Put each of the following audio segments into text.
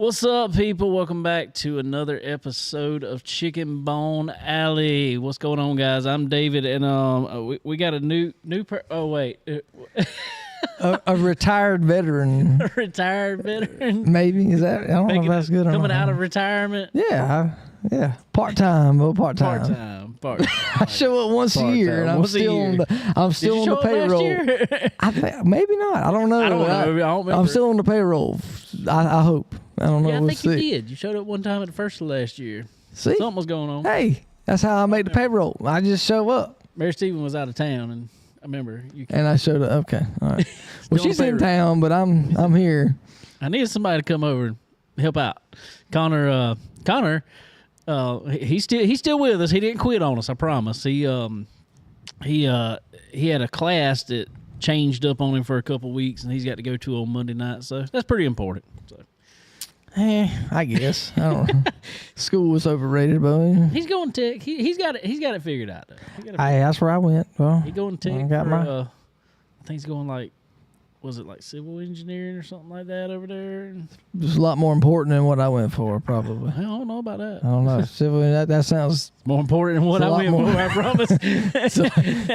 What's up, people? Welcome back to another episode of Chicken Bone Alley. What's going on, guys? I'm David, and we got a new a retired veteran. A retired veteran. Maybe is that? I don't know if that's good. Coming out of retirement. Yeah, part time. Part time. I show up once a year, and I'm still on the payroll. I think maybe not. I don't know. I don't remember. I'm still on the payroll. I hope. I don't know. Yeah, I we'll think see. you did. You showed up one time at the first of last year. See, something was going on. Hey, that's how I make the payroll. I just show up. Mary Stephen was out of town, and I remember you. And I showed up. Okay, all right. Well, she's in town, but I'm here. I needed somebody to come over and help out. Connor, he's still with us. He didn't quit on us. I promise. He had a class that changed up on him for a couple weeks, and he's got to go to on Monday night. So that's pretty important. So. I guess. I don't know. School was overrated, but he's going tech. He's got it figured out. That's where I went. Well, he going tech. I think he's going was it like civil engineering or something like that over there? It was a lot more important than what I went for, probably. I don't know about that. I don't know. Civil, that sounds more important than what I went for, I promise.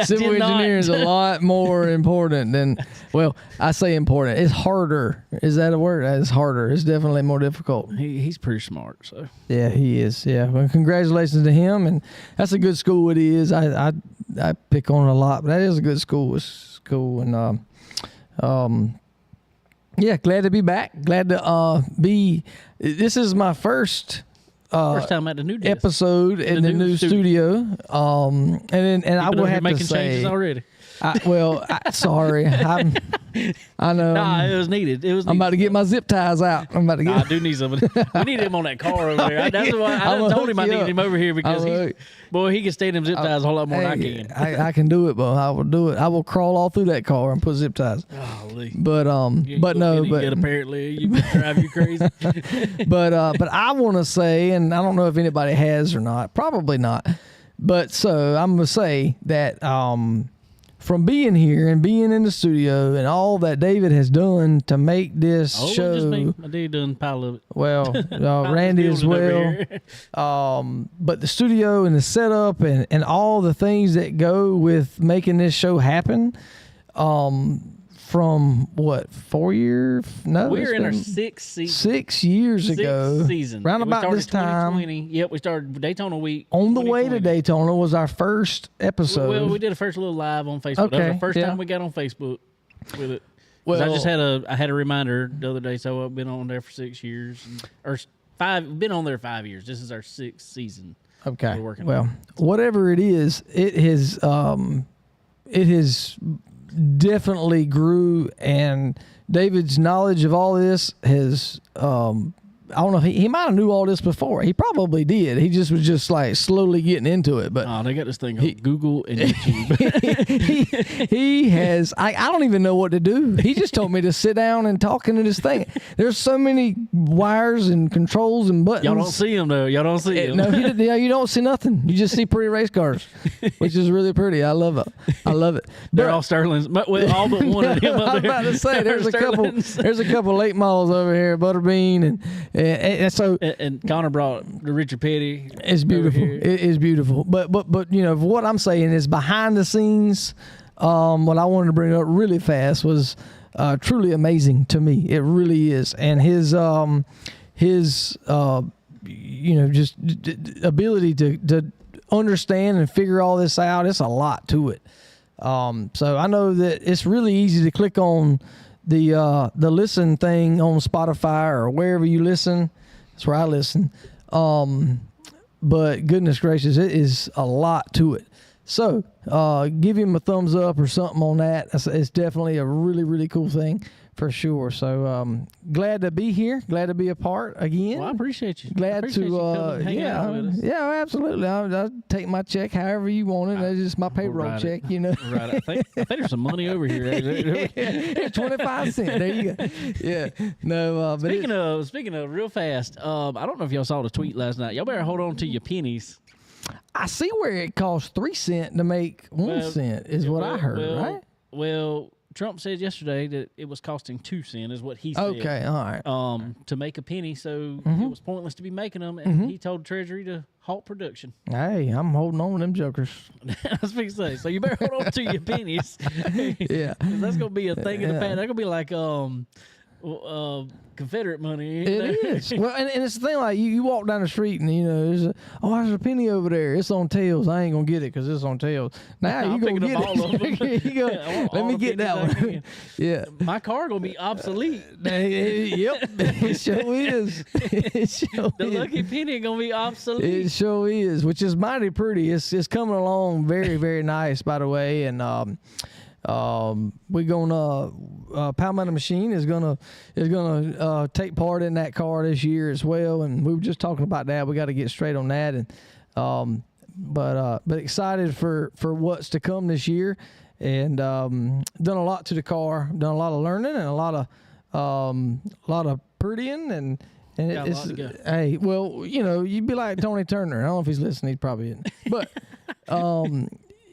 Civil engineering is a lot more important than, well, I say important. It's harder. Is that a word? It's harder. It's definitely more difficult. He's pretty smart, so. Yeah, he is. Yeah. Well, congratulations to him. And that's a good school it is. I pick on it a lot, but that is a good school. It's cool. And, yeah, glad to be back. Glad to be. This is my first time at the new desk. episode in the new studio. And I will have to making say, changes already. Sorry, I know. Nah, it was needed. I'm about to get my zip ties out. I do need some of it. We need him on that car over there. That's why I told him I needed him over here because he can stay in them zip ties a whole lot more than I can. I can do it, but I will do it. I will crawl all through that car and put zip ties. Golly. But apparently you drive you crazy. but I want to say, and I don't know if anybody has or not, probably not. But so I'm gonna say that from being here and being in the studio and all that David has done to make this show. Just me. I did done a pile of it. Well, Randy as well. But the studio and the setup and all the things that go with making this show happen. From what, 4 years? No, we're in our sixth season. 6 years ago. Sixth season. Round about this time. Yep, we started Daytona week. On the way to Daytona was our first episode. Well, we did a first little live on Facebook. Okay, that was the first time we got on Facebook with it. Well, I had a reminder the other day, so I've been on there for 6 years. Been on there 5 years. This is our sixth season. Okay. We're working on. Whatever it is, it has definitely grew, and David's knowledge of all this has I don't know, he might have knew all this before. He probably did. He just was just like slowly getting into it. But they got this thing on Google and YouTube. he has. I don't even know what to do. He just told me to sit down and talk into this thing. There's so many wires and controls and buttons. Y'all don't see them though. Y'all don't see them. No, you don't see nothing. You just see pretty race cars, which is really pretty. I love it. They're all Sterlings. Well, all but one of them. I was about to say there's a couple late models over here, Butterbean and so Connor brought the Richard Petty. It's beautiful. It is beautiful. But what I'm saying is behind the scenes. What I wanted to bring up really fast was truly amazing to me. It really is, and his just ability to understand and figure all this out. It's a lot to it. So I know that it's really easy to click on the listen thing on Spotify or wherever you listen. That's where I listen. But goodness gracious, it is a lot to it. So give him a thumbs up or something on that. It's definitely a really, really cool thing for sure. So glad to be here. Glad to be a part again. Well, I appreciate you. Glad you hang out with us. Yeah, absolutely. I'll take my check however you want it. That's just my payroll check, you know. Right. I think there's some money over here. Yeah, 25 cents. There you go. Yeah. No. But speaking of real fast, I don't know if y'all saw the tweet last night. Y'all better hold on to your pennies. I see where it costs 3 cents to make 1 cent is what I heard, right? Well, Trump said yesterday that it was costing 2 cents, is what he said. Okay, all right. To make a penny, so Mm-hmm. it was pointless to be making them, and he told Treasury to halt production. Hey, I'm holding on to them jokers. I was going to say, so you better hold on to your pennies. Yeah. 'Cause that's going to be a thing in the past. That's going to be like Confederate money. It is. Well, and it's the thing, like you walk down the street and there's there's a penny over there. It's on tails. I ain't gonna get it because it's on tails. Now I'm you gonna picking get up all of them. it. You go, I want let all me the get that pennies I one. can. Yeah. My car going to be obsolete. Yep. It sure is. It sure The is. lucky penny going to be obsolete. It sure is, which is mighty pretty. It's coming along very, very nice, by the way. And we're gonna Pound Money Machine is gonna take part in that car this year as well. And we were just talking about that. We got to get straight on that. And but excited for what's to come this year. And done a lot to the car. Done a lot of learning and a lot of prettying and. And Got a lot to go. Hey, well, you'd be like Tony Turner. I don't know if he's listening. He probably isn't. But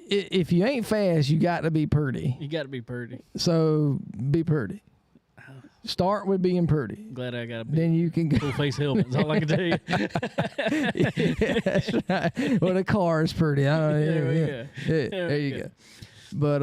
if you ain't fast, you got to be pretty. You got to be pretty. So be pretty. Start with being pretty. Glad I got a Then you can go. full face helmet. That's all I can tell you. Yeah, that's right. Well, the car is pretty. I don't know. There we Yeah, go. there There we you go. go. But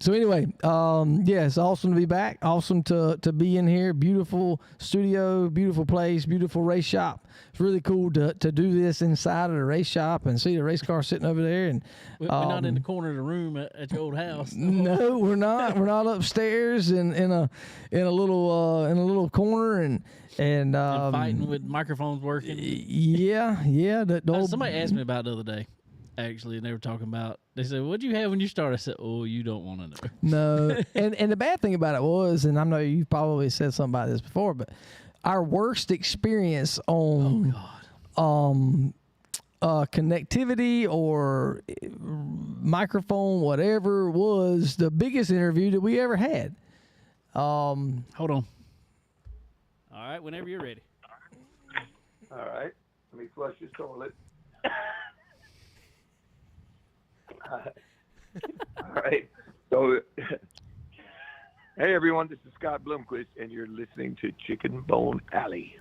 so anyway, yeah, it's awesome to be back. Awesome to be in here. Beautiful studio, beautiful place, beautiful race shop. It's really cool to do this inside of the race shop and see the race car sitting over there. And We're not in the corner of the room at your old house. no, we're not. We're not upstairs in a little corner and And fighting with microphones working. yeah. The old, Somebody asked me about it the other day, actually, and they were talking about, they said, what'd you have when you started? I said, oh, you don't want to know. No, and the bad thing about it was, and I know you've probably said something about this before, but our worst experience on connectivity or microphone, whatever, was the biggest interview that we ever had. Hold on. All right, whenever you're ready. All right. Let me flush this toilet. All right. So, hey, everyone. This is Scott Blomquist, and you're listening to Chicken Bone Alley.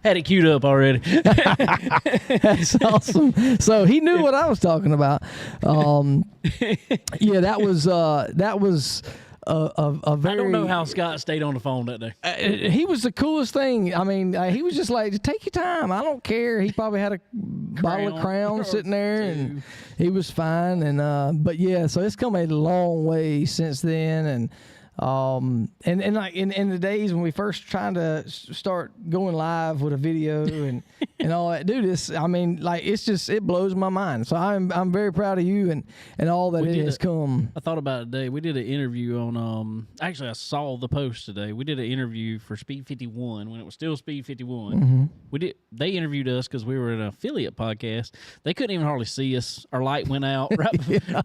Had it queued up already. That's awesome. So he knew what I was talking about. Yeah, that was a very. I don't know how Scott stayed on the phone that day. He was the coolest thing. I mean, he was just like, take your time. I don't care. He probably had a bottle of Crown sitting there, and he was fine. And but yeah, so it's come a long way since then. And like in the days when we first trying to start going live with a video and all that, dude, I mean, like, it blows my mind. So I'm very proud of you and all that it has come. I thought about it today. We did an interview on, actually I saw the post today. We did an interview for Speed 51 when it was still Speed 51. Mm-hmm. They interviewed us because we were an affiliate podcast. They couldn't even hardly see us. Our light went out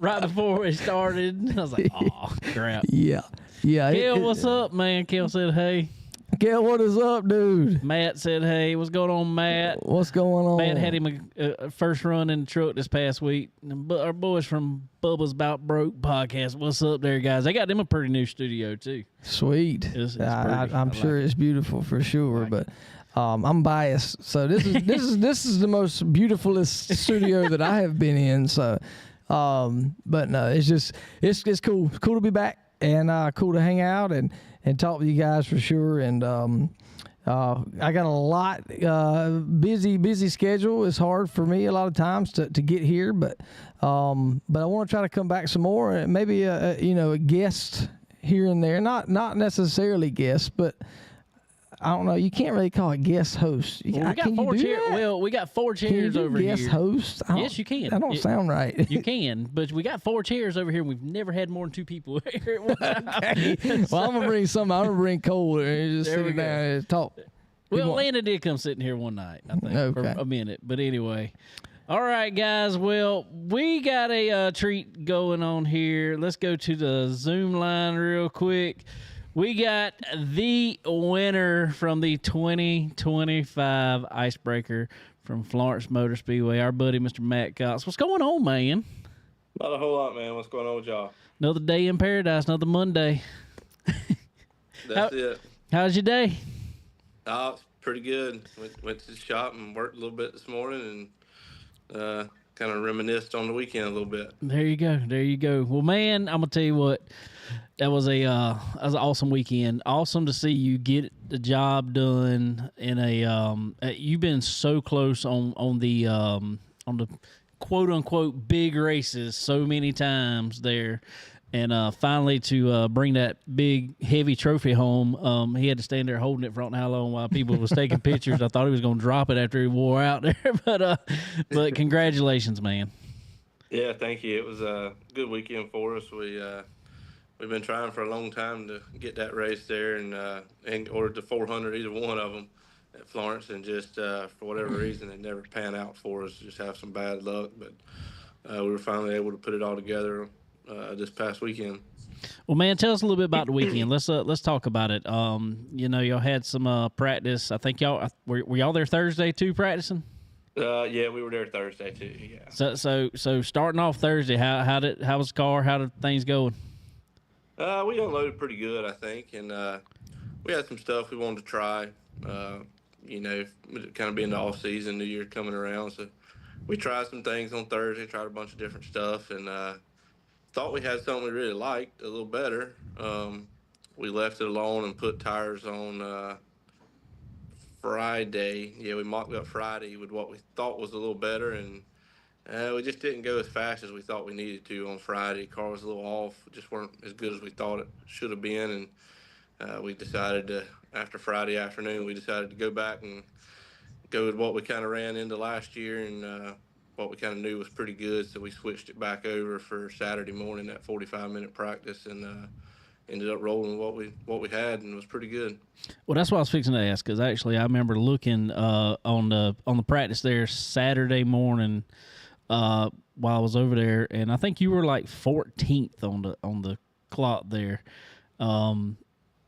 right before it started. I was like, oh, crap. Yeah. Kel, what's up, man? Kel said, hey. Kel, what is up, dude? Matt said, hey. What's going on, Matt? What's going on? Matt had him a first run in the truck this past week. But our boys from Bubba's About Broke podcast, what's up there, guys? They got them a pretty new studio, too. Sweet. It's I'm sure it's beautiful for sure, but I'm biased. So this is the most beautifulest studio that I have been in. So, but no, it's cool. It's cool to be back. And cool to hang out and talk with you guys for sure. And I got a lot busy schedule. It's hard for me a lot of times to get here, but I want to try to come back some more. And maybe a guest here and there. Not necessarily guest, but I don't know. You can't really call it guest host. We got 4 chairs. Well, we got 4 chairs over here. Guest host? Yes, you can. That don't sound right. You can, but we got 4 chairs over here. And we've never had more than 2 people here at one time. Okay. Well, I'm gonna bring something. I'm gonna bring Cole and just There we sit go. down and talk. Well, Landon did come sitting here one night, I think, for Okay. a minute. But anyway. All right, guys. Well, we got a treat going on here. Let's go to the Zoom line real quick. We got the winner from the 2025 Icebreaker from Florence Motor Speedway, our buddy, Mr. Matt Cox. What's going on, man? Not a whole lot, man. What's going on with y'all? Another day in paradise, another Monday. That's it. How's your day? Oh, it's pretty good. Went to the shop and worked a little bit this morning and kind of reminisced on the weekend a little bit. There you go. There you go. Well, man, I'm gonna tell you what. That was an awesome weekend. Awesome to see you get the job done in a. You've been so close on the quote unquote big races so many times there, and finally to bring that big heavy trophy home. He had to stand there holding it for how long while people was taking pictures. I thought he was going to drop it after he wore out there, but congratulations, man. Yeah, thank you. It was a good weekend for us. We've been trying for a long time to get that race there, and ordered the 400, either one of them, at Florence, and just for whatever reason it never panned out for us. Just have some bad luck, but we were finally able to put it all together this past weekend. Well, man, tell us a little bit about the weekend. Let's talk about it. Y'all had some practice. I think y'all were y'all there Thursday too, practicing. Yeah, we were there Thursday too. Yeah. So starting off Thursday, how was the car? How did things going? We unloaded pretty good, I think, and we had some stuff we wanted to try. Kind of being the off season, New Year coming around, so we tried some things on Thursday, tried a bunch of different stuff, and thought we had something we really liked a little better. We left it alone and put tires on Friday. Yeah, we mocked up Friday with what we thought was a little better, and we just didn't go as fast as we thought we needed to on Friday. Car was a little off, just weren't as good as we thought it should have been, and we decided to, after Friday afternoon, we decided to go back and go with what we kind of ran into last year and what we kind of knew was pretty good. So we switched it back over for Saturday morning, that 45-minute practice, and ended up rolling what we had, and it was pretty good. Well, that's what I was fixing to ask, because actually I remember looking on the practice there Saturday morning while I was over there, and I think you were like 14th on the clock there.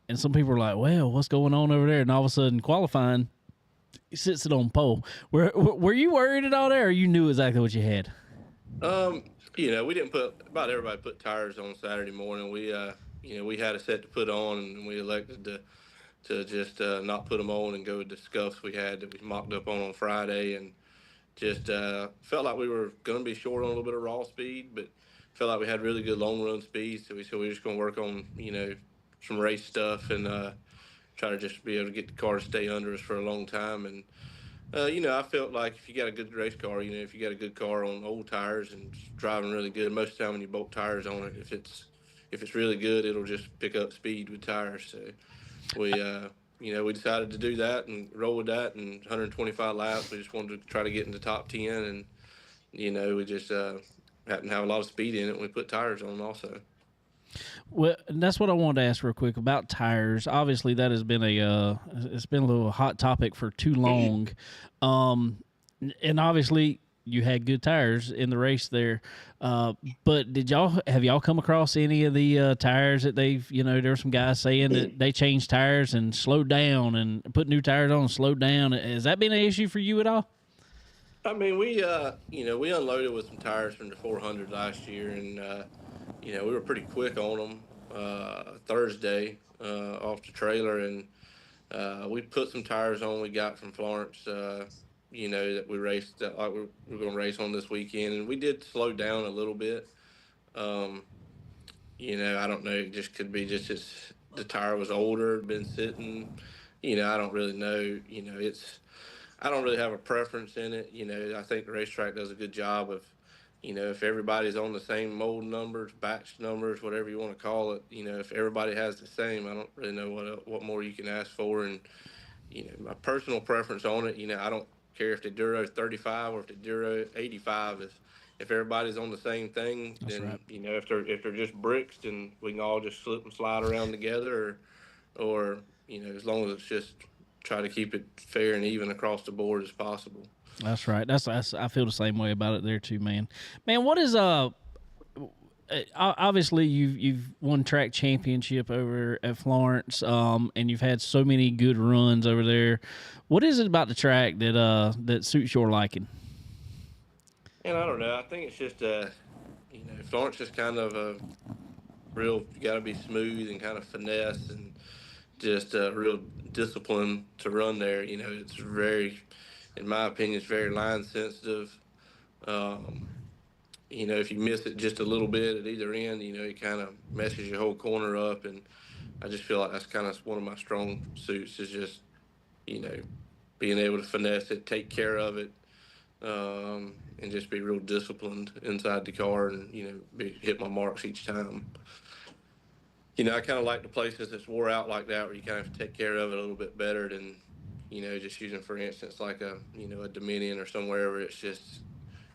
And some people were like, well, what's going on over there? And all of a sudden, qualifying, he sits it on pole. Were you worried at all there, or you knew exactly what you had? We didn't about everybody put tires on Saturday morning. We had a set to put on, and we elected to just not put them on and go with the scuffs we had that we mocked up on Friday, and just felt like we were going to be short on a little bit of raw speed, but felt like we had really good long run speed. So we said we were just going to work on, some race stuff and try to just be able to get the car to stay under us for a long time. And, I felt like if you got a good race car, if you got a good car on old tires and it's driving really good, most of the time when you bolt tires on it, if it's really good, it'll just pick up speed with tires. So we decided to do that and roll with that, and 125 laps. We just wanted to try to get in the top 10, and, we just happened to have a lot of speed in it, and we put tires on also. Well, that's what I wanted to ask real quick about tires. Obviously, that has been it's been a little hot topic for too long. And obviously you had good tires in the race there. But have y'all come across any of the tires that they've, there were some guys saying that they changed tires and slowed down and put new tires on and slowed down. Has that been an issue for you at all? I mean, we unloaded with some tires from the 400 last year, and we were pretty quick on them Thursday off the trailer, and we put some tires on we got from Florence, that we raced, like we're going to race on this weekend, and we did slow down a little bit. I don't know, it just could be just the tire was older, been sitting, I don't really know, I don't really have a preference in it. I think the racetrack does a good job of, if everybody's on the same mold numbers, batch numbers, whatever you want to call it, if everybody has the same, I don't really know what more you can ask for. And, my personal preference on it, I don't care if the Duro 35 or if the Duro 85 is, if everybody's on the same thing, That's then, right. if they're just bricks, then we can all just slip and slide around together, or as long as it's just try to keep it fair and even across the board as possible. That's right. That's I feel the same way about it there too, man. Man, what is obviously you've won track championship over at Florence, and you've had so many good runs over there. What is it about the track that suits your liking? And I don't know. I think it's just Florence is kind of a real, you got to be smooth and kind of finesse and just real discipline to run there. It's very, in my opinion, it's very line sensitive. Um, if you miss it just a little bit at either end, it kind of messes your whole corner up. And I just feel like that's kind of one of my strong suits is just, you know, being able to finesse it, take care of it, and just be real disciplined inside the car and, hit my marks each time. I kind of like the places that's wore out like that where you kind of have to take care of it a little bit better than, just using, for instance, like a Dominion or somewhere where it's just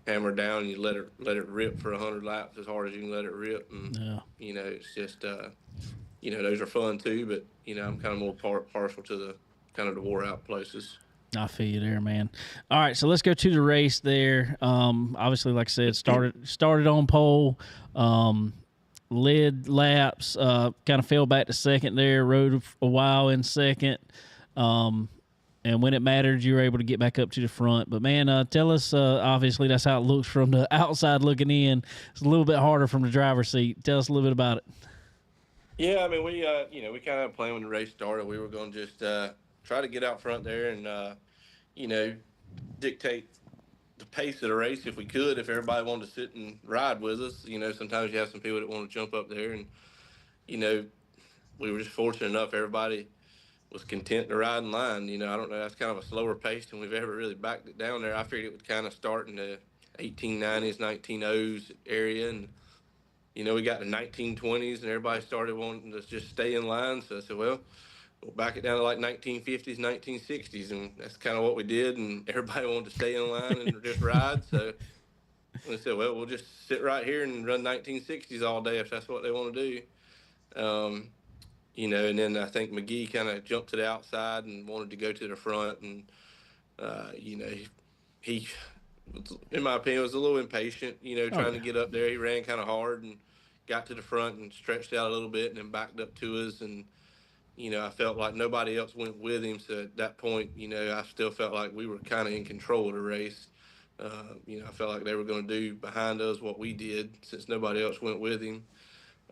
hammered down and you let it rip for 100 laps as hard as you can let it rip. And, Yeah. It's just, those are fun too, but, I'm kind of more partial to the kind of the wore out places. I feel you there, man. All right, so let's go to the race there. Obviously, like I said, started on pole, led laps, kind of fell back to second there, rode a while in second, and when it mattered, you were able to get back up to the front. But, man, tell us, obviously, that's how it looks from the outside looking in. It's a little bit harder from the driver's seat. Tell us a little bit about it. Yeah, I mean, we kind of planned when the race started. We were going to just try to get out front there and, dictate the pace of the race if we could, if everybody wanted to sit and ride with us. Sometimes you have some people that want to jump up there. And, we were just fortunate enough everybody was content to ride in line. I don't know, that's kind of a slower pace than we've ever really backed it down there. I figured it would kind of start in the 1890s, 1900s area. And, we got the 1920s and everybody started wanting to just stay in line. So I said, well, we'll back it down to like 1950s, 1960s. And that's kind of what we did. And everybody wanted to stay in line and just ride. So I said, well, we'll just sit right here and run 1960s all day if that's what they want to do. And then I think McGee kind of jumped to the outside and wanted to go to the front. And, he, in my opinion, was a little impatient, trying to get up there. He ran kind of hard and got to the front and stretched out a little bit and then backed up to us. And, I felt like nobody else went with him. So at that point, I still felt like we were kind of in control of the race. I felt like they were going to do behind us what we did since nobody else went with him.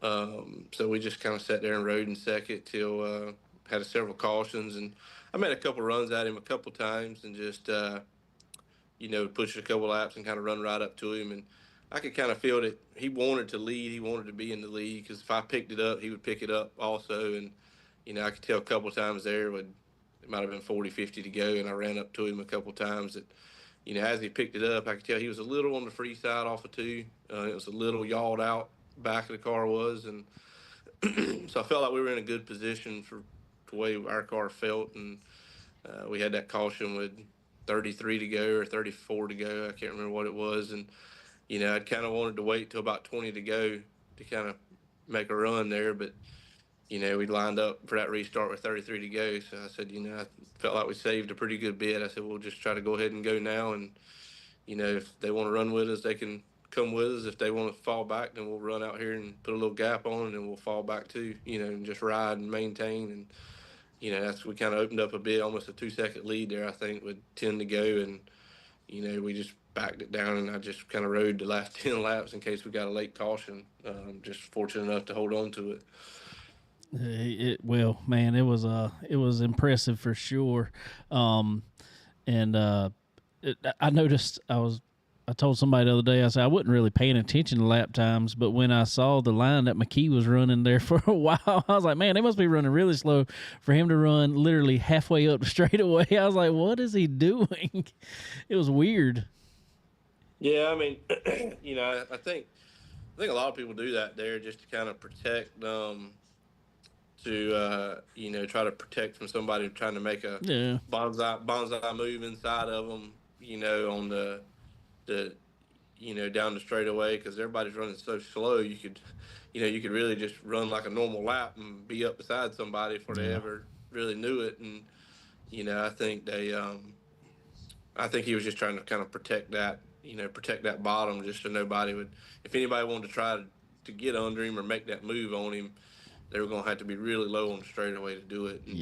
So we just kind of sat there and rode in second till had several cautions. And I made a couple runs at him a couple times and just, push a couple laps and kind of run right up to him. And I could kind of feel that he wanted to lead. He wanted to be in the lead because if I picked it up, he would pick it up also. And, I could tell a couple times there it might have been 40, 50 to go. And I ran up to him a couple times that, as he picked it up, I could tell he was a little on the free side off of two. It was a little yawed out back of the car was. And so I felt like we were in a good position for the way our car felt. And we had that caution with 33 to go or 34 to go. I can't remember what it was. And, I'd kind of wanted to wait till about 20 to go to kind of make a run there. But, we lined up for that restart with 33 to go. So I said, I felt like we saved a pretty good bit. I said, we'll just try to go ahead and go now. And, if they want to run with us, they can come with us. If they want to fall back, then we'll run out here and put a little gap on and then we'll fall back too, and just ride and maintain. And, we kind of opened up a bit, almost a 2-second lead there, I think, with 10 to go. And, we just backed it down and I just kind of rode the last 10 laps in case we got a late caution. Just fortunate enough to hold on to it. Well, man, it was impressive for sure. I noticed I told somebody the other day, I said I wasn't really paying attention to lap times, but when I saw the line that McKee was running there for a while, I was like, man, they must be running really slow for him to run literally halfway up the straightaway. I was like, what is he doing? It was weird. Yeah, I mean, I think a lot of people do that there just to kind of protect try to protect from somebody trying to make a bonsai move inside of them, on the down the straightaway because everybody's running so slow. You could really just run like a normal lap and be up beside somebody before they ever really knew it. And, I think I think he was just trying to kind of protect that bottom just so nobody would, if anybody wanted to try to get under him or make that move on him, they were going to have to be really low on the straightaway to do it. And,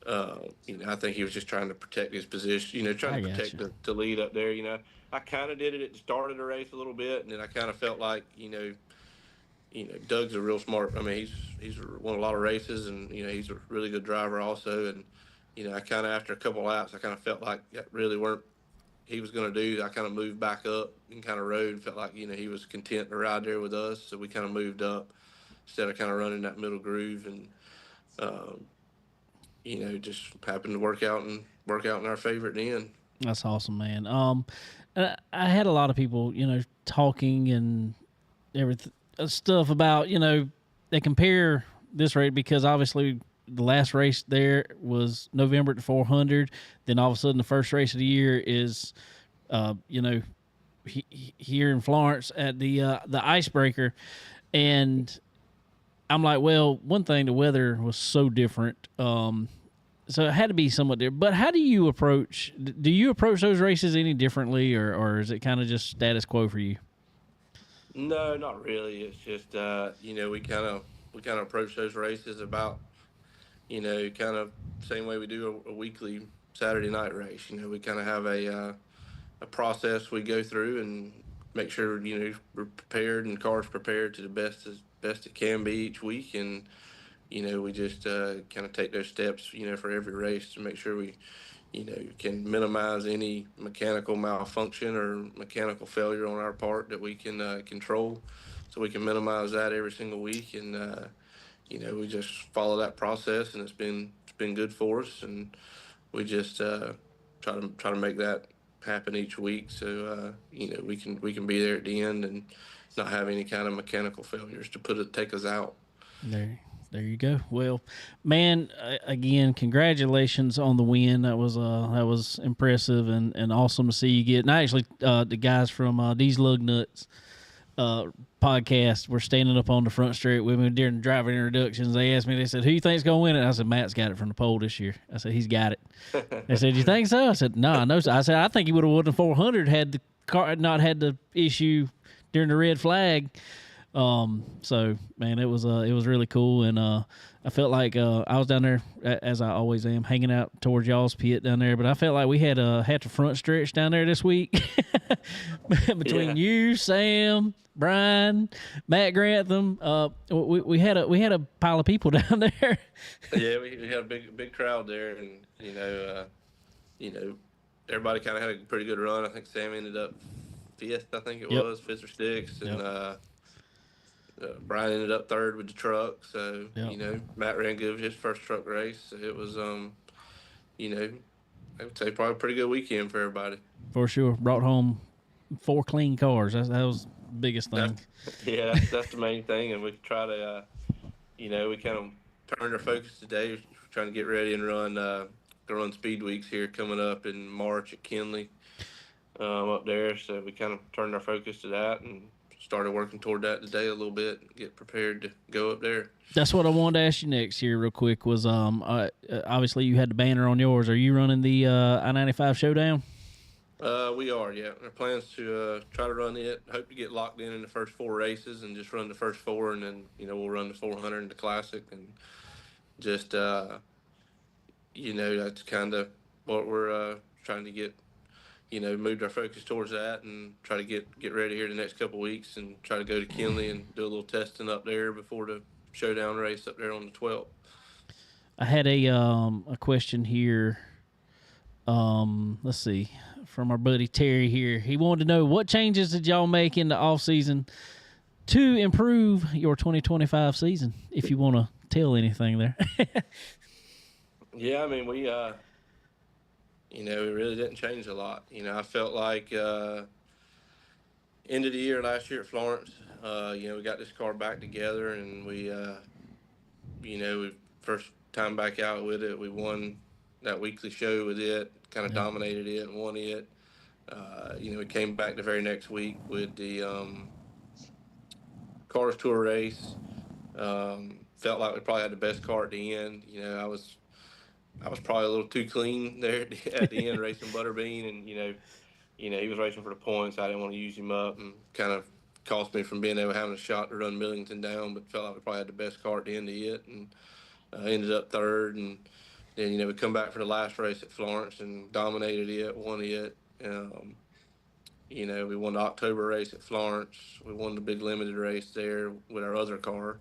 I think he was just trying to protect his position, trying I to got protect you. the lead up there. I kind of did it at the start of the race a little bit, and then I kind of felt like, Doug's a real smart. I mean, he's won a lot of races, and he's a really good driver also. And I kind of after a couple laps, I kind of felt like that really weren't he was going to do. I kind of moved back up and kind of rode and felt like he was content to ride there with us, so we kind of moved up instead of kind of running that middle groove, and um, just happened to work out in our favor at the end. That's awesome, man. I had a lot of people, talking and everything stuff about, they compare this race because obviously the last race there was November at the 400. Then all of a sudden the first race of the year is, here in Florence at the Icebreaker, and I'm like, well, one thing, the weather was so different. So it had to be somewhat different. But how do you approach? Do you approach those races any differently, or is it kind of just status quo for you? No, not really. It's just we kind of approach those races about kind of same way we do a weekly Saturday night race. We kind of have a process we go through and make sure we're prepared and cars prepared to the best it can be each week, and we just kind of take those steps for every race to make sure we can minimize any mechanical malfunction or mechanical failure on our part that we can control, so we can minimize that every single week. And we just follow that process, and it's been good for us, and we just try to make that happen each week, so we can be there at the end and not have any kind of mechanical failures to take us out. There you go. Well, man, again, congratulations on the win. That was impressive and awesome to see you get. And actually, the guys from These Lug Nuts podcast were standing up on the front straight with me during the driver introductions. They asked me, they said, "Who you think's gonna win it?" I said, "Matt's got it from the pole this year." I said, "He's got it." They said, "You think so?" I said, "No, I know so." I said, "I think he would have won the 400 had the car not had the issue during the red flag." So man, it was really cool, and I felt like I was down there as I always am, hanging out towards y'all's pit down there. But I felt like we had the front stretch down there this week between you, Sam, Brian, Matt Grantham. We had a pile of people down there. Yeah, we had a big crowd there, and everybody kind of had a pretty good run. I think Sam ended up fifth. I think it Yep. was fifth or sixth, and Yep. Brian ended up third with the truck. So Yep. Matt ran good with his first truck race. So it was I would say probably a pretty good weekend for everybody. For sure, brought home 4 clean cars. That was the biggest thing. That's the main thing, and we try to we kind of turned our focus today. We're trying to get ready and run speed weeks here coming up in March at Kinley up there. So we kind of turned our focus to that and started working toward that today a little bit and get prepared to go up there. That's what I wanted to ask you next here real quick was obviously you had the banner on yours. Are you running the I-95 Showdown? We are, yeah. Our plans to try to run it. Hope to get locked in the first 4 races and just run the first 4, and then we'll run the 400 in the Classic, and just that's kind of what we're trying to get. Moved our focus towards that and try to get ready here the next couple of weeks and try to go to Kinley and do a little testing up there before the Showdown race up there on the 12th. I had a question here. Let's see, from our buddy Terry here. He wanted to know, what changes did y'all make in the off season to improve your 2025 season? If you want to tell anything there. Yeah, I mean, we really didn't change a lot. I felt like end of the year last year at Florence, we got this car back together, and we first time back out with it, we won that weekly show with it, kind of dominated it and won it. We came back the very next week with the Cars Tour race. Felt like we probably had the best car at the end. I was probably a little too clean there at the end racing Butterbean, and he was racing for the points. I didn't want to use him up, and kind of cost me from being able to have a shot to run Millington down. But felt like we probably had the best car at the end of it, and ended up third. And then, we come back for the last race at Florence and dominated it, won it. We won the October race at Florence. We won the big limited race there with our other car.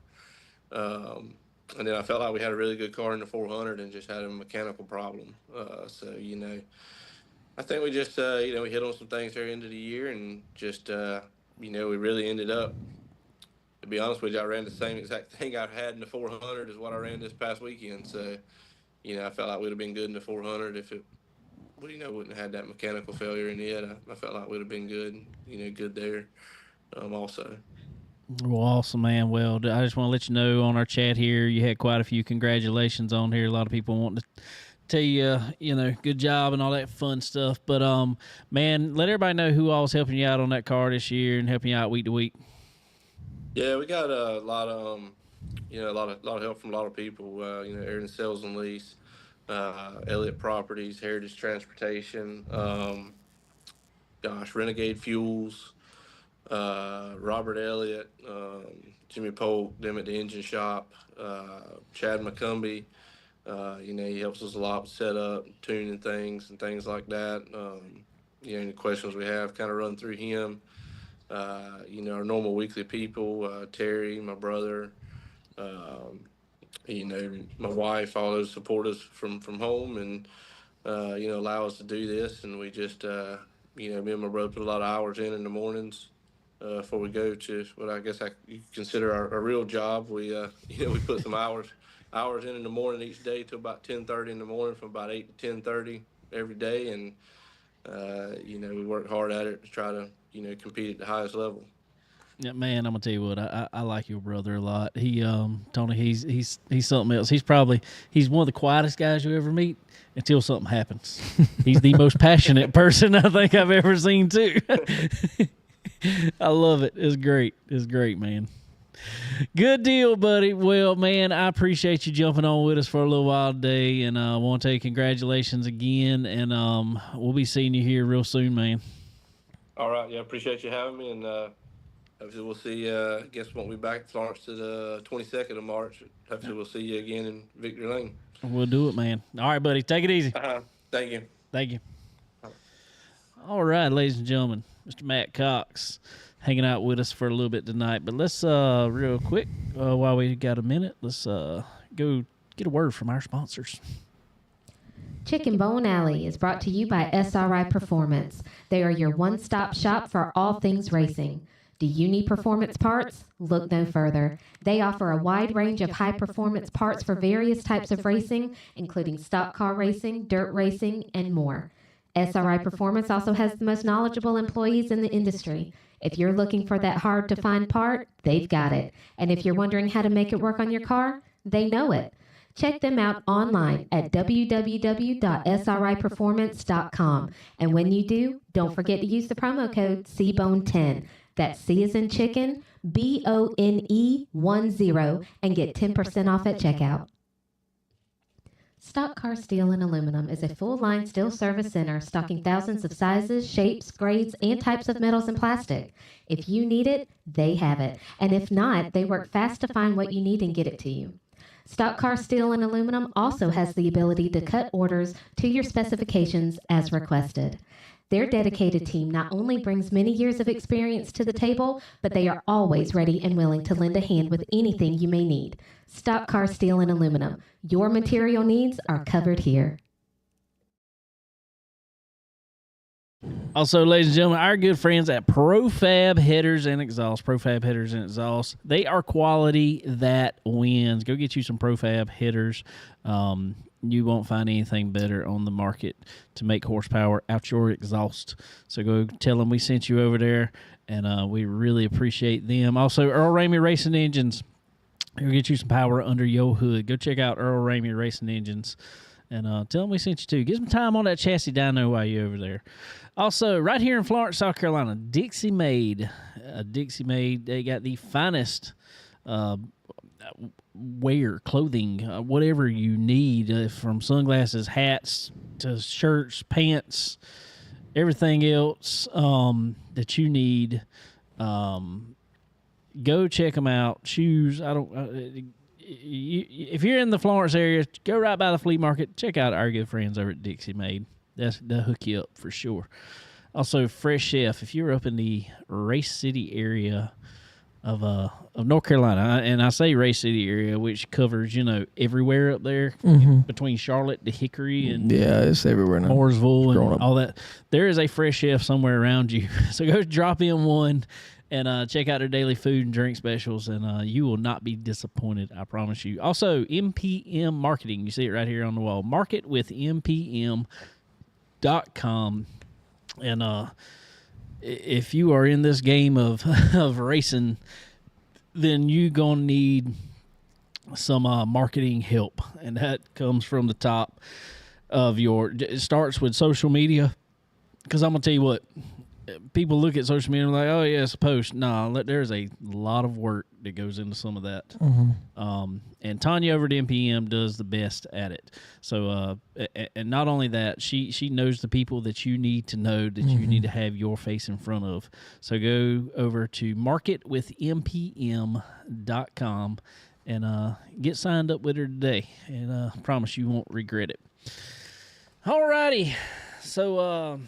And then I felt like we had a really good car in the 400 and just had a mechanical problem. I think we just, we hit on some things there end of the year and just, we really ended up, to be honest with you, I ran the same exact thing I had in the 400 as what I ran this past weekend. So, I felt like we'd have been good in the 400 if it, wouldn't have had that mechanical failure in it. I felt like we'd have been good, good there also. Well, awesome, man. Well, I just want to let you know on our chat here, you had quite a few congratulations on here. A lot of people wanting to tell you, good job and all that fun stuff. But, man, let everybody know who all was helping you out on that car this year and helping you out week to week. Yeah, we got a lot of, a lot of help from a lot of people. Aaron Sales and Lease, Elliott Properties, Heritage Transportation, Renegade Fuels, Robert Elliott, Jimmy Polk, them at the engine shop, Chad McCumbee. He helps us a lot with setup, tuning things and things like that. Any questions we have, kind of run through him. Our normal weekly people, Terry, my brother, my wife, all those support us from home and, allow us to do this. And we just, me and my brother put a lot of hours in the mornings before we go to what I guess you consider our real job. We, we put some hours in the morning each day till about 10:30 in the morning, from about 8 to 10:30 every day. And, we work hard at it to try to, compete at the highest level. Yeah, man, I'm gonna tell you what, I like your brother a lot. He, Tony, he's something else. He's one of the quietest guys you ever meet until something happens. He's the most passionate person I think I've ever seen too. I love it. It's great, man. Good deal, buddy. Well, man, I appreciate you jumping on with us for a little while today, and I want to tell you congratulations again, and we'll be seeing you here real soon, man. All right, yeah, appreciate you having me, and hopefully we'll see. I guess won't be back at Florence to the 22nd of March. Hopefully we'll see you again in Victory Lane. We'll do it, man. All right, buddy, take it easy. Thank you. Thank you. All right, ladies and gentlemen, Mr. Matt Cox hanging out with us for a little bit tonight. But let's real quick, while we got a minute, let's go get a word from our sponsors. Chicken Bone Alley is brought to you by SRI Performance. They are your one-stop shop for all things racing. Do you need performance parts? Look no further. They offer a wide range of high-performance parts for various types of racing, including stock car racing, dirt racing, and more. SRI Performance also has the most knowledgeable employees in the industry. If you're looking for that hard-to-find part, they've got it. And if you're wondering how to make it work on your car, they know it. Check them out online at www.sriperformance.com. And when you do, don't forget to use the promo code CBONE10. That's C as in chicken, BONE10, and get 10% off at checkout. Stock Car Steel and Aluminum is a full-line steel service center stocking thousands of sizes, shapes, grades, and types of metals and plastic. If you need it, they have it. And if not, they work fast to find what you need and get it to you. Stock Car Steel and Aluminum also has the ability to cut orders to your specifications as requested. Their dedicated team not only brings many years of experience to the table, but they are always ready and willing to lend a hand with anything you may need. Stock Car Steel and Aluminum. Your material needs are covered here. Also, ladies and gentlemen, our good friends at Profab Headers and Exhaust. Profab Headers and Exhaust. They are quality that wins. Go get you some Profab headers. You won't find anything better on the market to make horsepower out your exhaust. So go tell them we sent you over there, and we really appreciate them. Also, Earl Ramey Racing Engines. Go get you some power under your hood. Go check out Earl Ramey Racing Engines. And tell them we sent you too. Get some time on that chassis dyno while you're over there. Also, right here in Florence, South Carolina, Dixie Made. They got the finest wear, clothing, whatever you need, from sunglasses, hats, to shirts, pants, everything else that you need. Go check them out. Shoes, if you're in the Florence area, go right by the flea market. Check out our good friends over at Dixie Made. They'll hook you up for sure. Also, Fresh Chef. If you're up in the Race City area of North Carolina, and I say Race City area, which covers everywhere up there between Charlotte to Hickory and Yeah, it's everywhere now. Mooresville Growing and up. all that. There is a Fresh Chef somewhere around you. So go drop in one and check out their daily food and drink specials, and you will not be disappointed, I promise you. Also, MPM Marketing. You see it right here on the wall. MarketWithMPM.com. And if you are in this game of racing, then you're going to need some marketing help. And that comes from the top of it starts with social media. Because I'm going to tell you what, people look at social media and like, oh, yeah, it's a post. No, there's a lot of work that goes into some of that. And Tanya over at MPM does the best at it. So, and not only that, she knows the people that you need to know that you need to have your face in front of. So go over to marketwithmpm.com and get signed up with her today. And I promise you won't regret it. All righty. So,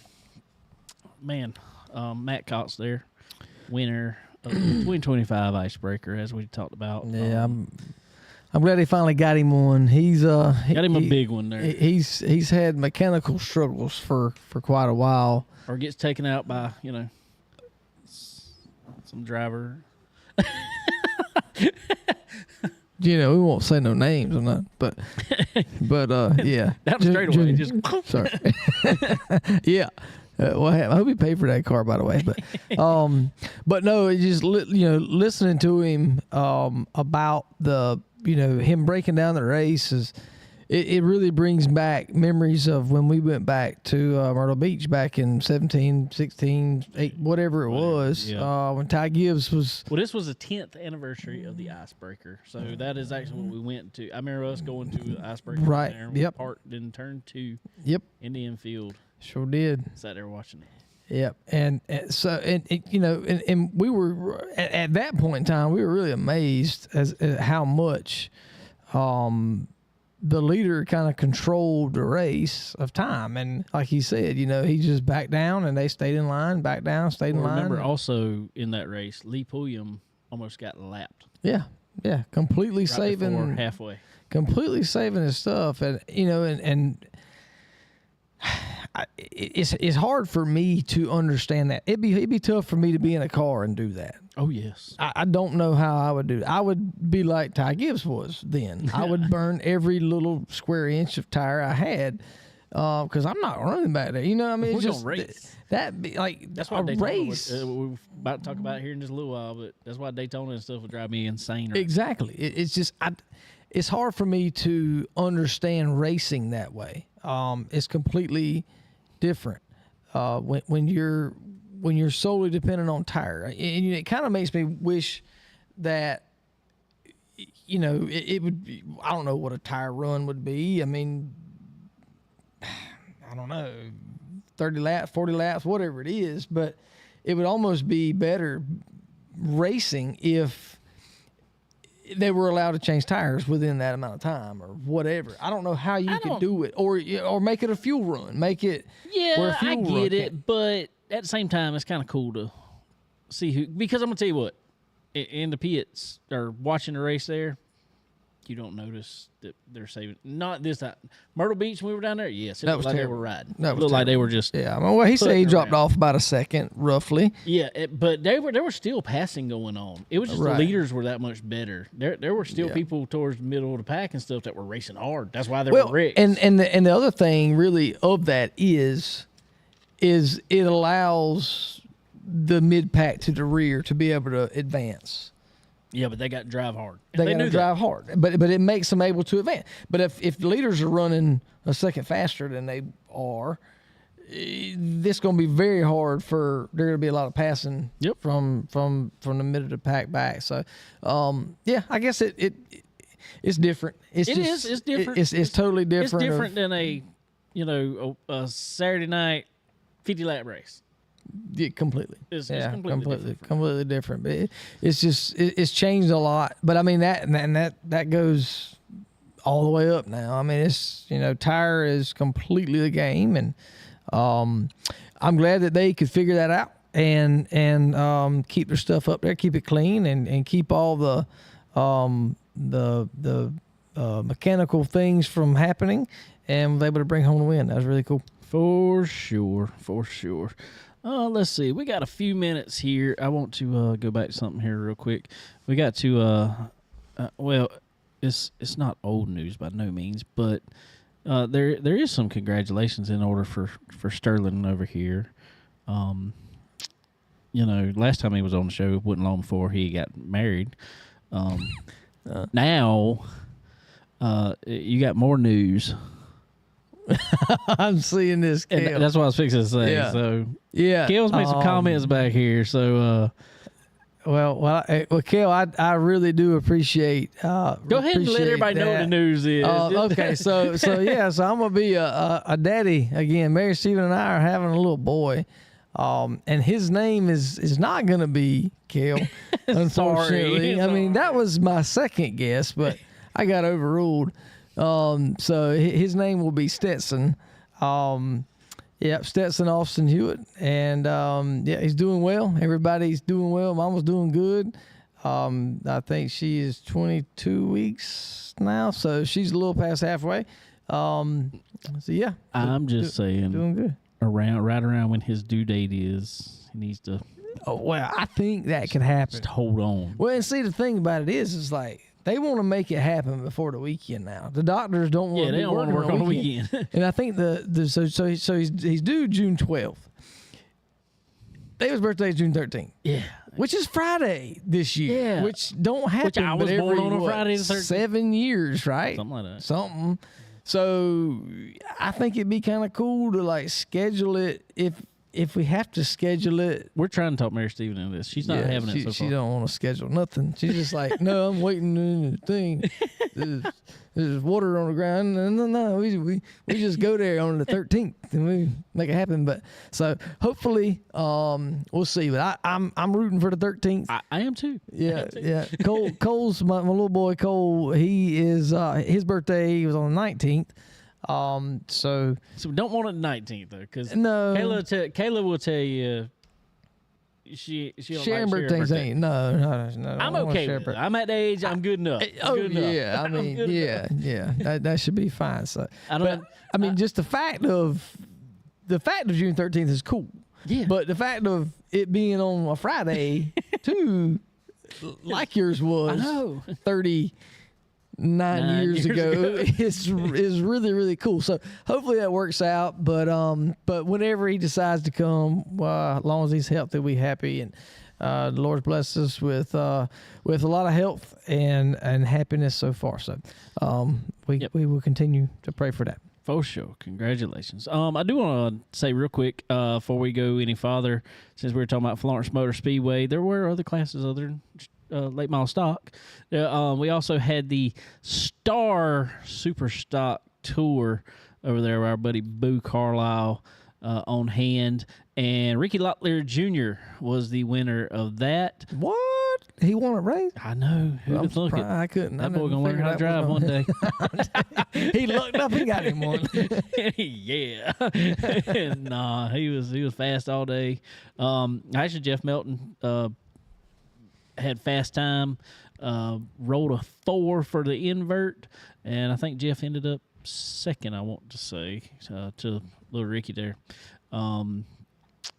Matt Cox there, winner of the 2025 Icebreaker, as we talked about. Yeah, I'm glad he finally got him one. He's got him a big one there. He's had mechanical struggles for quite a while. Or gets taken out by some driver. We won't say no names or not, but yeah. That was straight away. Sorry. Yeah. Well, I hope he paid for that car, by the way. But no, it just listening to him about him breaking down the race it really brings back memories of when we went back to Myrtle Beach back in 17, 16, 8, whatever it was. Yeah. When Ty Gibbs was. Well, this was the 10th anniversary of the Icebreaker, so that is actually what we went to. I remember us going to the Icebreaker. Right. There, Yep. We parked in turn 2. Yep. Indian Field. Sure did. Sat there watching it. Yep, and we were at that point in time, we were really amazed at how much the leader kind of controlled the race of time, and like he said, he just backed down and they stayed in line, backed down, stayed in line. Remember, also in that race, Lee Pulliam almost got lapped. Yeah, completely Right saving before halfway. completely saving his stuff, and it's hard for me to understand that. It'd be tough for me to be in a car and do that. Oh, yes. I don't know how I would do it. I would be like Ty Gibbs was then. I would burn every little square inch of tire I had because I'm not running back there. It's We're just gonna race. that be like That's why a Daytona race. we're about to talk about it here in just a little while, but that's why Daytona and stuff would drive me insane. Right? Exactly. It's just it's hard for me to understand racing that way. It's completely different when you're solely dependent on tire, and it kind of makes me wish that it would be, I don't know what a tire run would be. I mean, I don't know, 30 laps, 40 laps, whatever it is, but it would almost be better racing if they were allowed to change tires within that amount of time or whatever. I don't know how you could do it, or make it a fuel run. Make it where a Yeah, fuel I run get can- it, but at the same time, it's kind of cool to see who. Because I'm gonna tell you what, in the pits or watching the race there, you don't notice that they're saving. Not this time. Myrtle Beach when we were down there. Yes, it That looked was like terrible. they were riding. That It was looked like they terrible. were just. Yeah, I mean, well, he said he putting dropped around. off about a second, roughly. Yeah, but there were still passing going on. It was just Right. the leaders were that much better. There were still Yeah. people towards the middle of the pack and stuff that were racing hard. That's why they Well, were wrecked. and the other thing really of that is it allows the mid pack to the rear to be able to advance. yeah, but they got to drive hard. And They got knew to that. drive hard, but it makes them able to advance. But if the leaders are running a second faster than they are, this going to be very hard for there to be a lot of passing Yep. from the middle of the pack back. So, yeah, I guess it's different. It's different. It's totally different. It's different than a Saturday night 50 lap race. Yeah, completely. It's yeah, completely different. But it's just it's changed a lot. But I mean that goes all the way up now. I mean, it's tire is completely the game, and I'm glad that they could figure that out and keep their stuff up there, keep it clean, and keep all the mechanical things from happening, and was able to bring home the win. That was really cool. For sure. Let's see. We got a few minutes here. I want to go back to something here real quick. We got to well, it's not old news by no means, but there is some congratulations in order for Sterling over here. Last time he was on the show, wasn't long before he got married. Now, you got more news. I'm seeing this, Kale. And that's what I was fixing to say. Yeah. So, yeah, Kale's made some comments back here. So, well, Kale, I really do appreciate. Go ahead and let everybody know what the news is. Okay, so I'm gonna be a daddy again. Mary Stephen and I are having a little boy. And his name is not going to be Kale, unfortunately. Sorry. I mean, that was my second guess, but I got overruled. So his name will be Stetson. Stetson Austin Hewitt. And, he's doing well. Everybody's doing well. Mama's doing good. I think she is 22 weeks now, so she's a little past halfway. I'm just saying. Doing good. Right around when his due date is, he needs to. Oh, well, I think that could happen. Just hold on. Well, and see, the thing about it is like they want to make it happen before the weekend now. The doctors don't want to work on the weekend. And I think so he's due June 12th. David's birthday is June 13th. Yeah. Which is Friday this year. Yeah. Which don't happen. Which I was born on a Friday the 13th. 7 years, right? Something like that. Something. So I think it'd be kind of cool to like schedule it if we have to schedule it. We're trying to talk Mary Stephen into this. She's not having it so far. She don't want to schedule nothing. She's just like, no, I'm waiting in the thing. There's water on the ground. No, we just go there on the 13th and we make it happen. But so hopefully we'll see. But I'm rooting for the 13th. I am too. Yeah. Cole's my little boy Cole. He is his birthday was on the 19th. So we don't want it 19th though, because no, Kayla will tell you she sharing like birthdays ain't no. I'm okay with it. I'm at the age. I'm good enough. Yeah. I mean, yeah. That should be fine. So I mean, just the fact of June 13th is cool. Yeah. But the fact of it being on a Friday too, like yours was, I know. 39 years ago is really, really cool. So hopefully that works out. But whenever he decides to come, as long as he's healthy, we'll be happy. And the Lord's blessed us with a lot of health and happiness so far. So we will continue to pray for that. For sure. Congratulations. I do want to say real quick before we go any farther, since we were talking about Florence Motor Speedway, there were other classes other than late model stock. We also had the Star Super Stock Tour over there with our buddy Boo Carlisle on hand. And Ricky Locklear Jr. was the winner of that. What? He won a race? I know. Who would look it? I couldn't. That boy going to learn how to drive one day. He looked up and got him one. Yeah. Nah, he was fast all day. Actually, Jeff Melton had fast time, rolled a 4 for the invert, and I think Jeff ended up second, I want to say, to little Ricky there.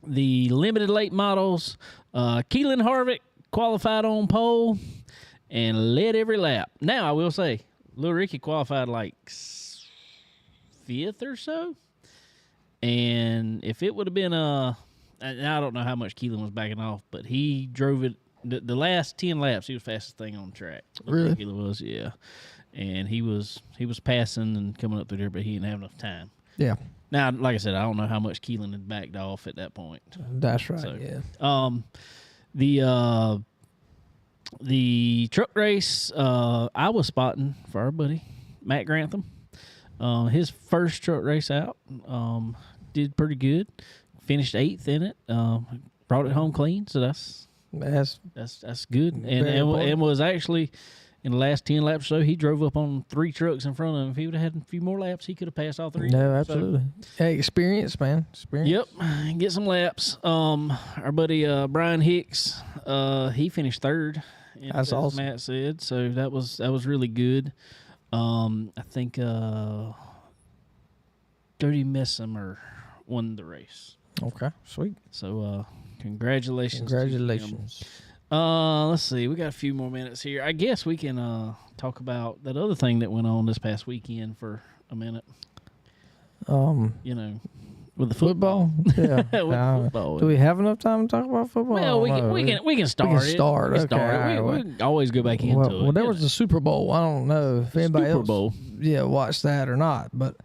The limited late models, Keelan Harvick qualified on pole and led every lap. Now, I will say, little Ricky qualified like 5th or so, and if it would have been I don't know how much Keelan was backing off, but he drove it. The last 10 laps, he was fastest thing on the track. Really? Keelan was, yeah. And he was passing and coming up through there, but he didn't have enough time. Yeah. Now, like I said, I don't know how much Keelan had backed off at that point. That's right. So, yeah. The truck race, I was spotting for our buddy Matt Grantham. His first truck race out, did pretty good. finished 8th in it. Brought it home clean, so that's good. And was actually in the last 10 laps or so, he drove up on 3 trucks in front of him. If he would have had a few more laps, he could have passed all 3. No, absolutely. Hey, experience, man. Experience. Yep, get some laps. Our buddy Brian Hicks, he finished 3rd. That's awesome. Matt said, so that was really good. I think Jody Messimer won the race. Okay, sweet. So congratulations. Congratulations. Let's see. We got a few more minutes here. I guess we can talk about that other thing that went on this past weekend for a minute. With the football. Yeah. With football. Do we have enough time to talk about football? Well, we can start. We can it. start. We can Okay, start. all right, We can always go back into it. Well, there was the Super Bowl. I don't know if anybody Super else Bowl. watched that or not, but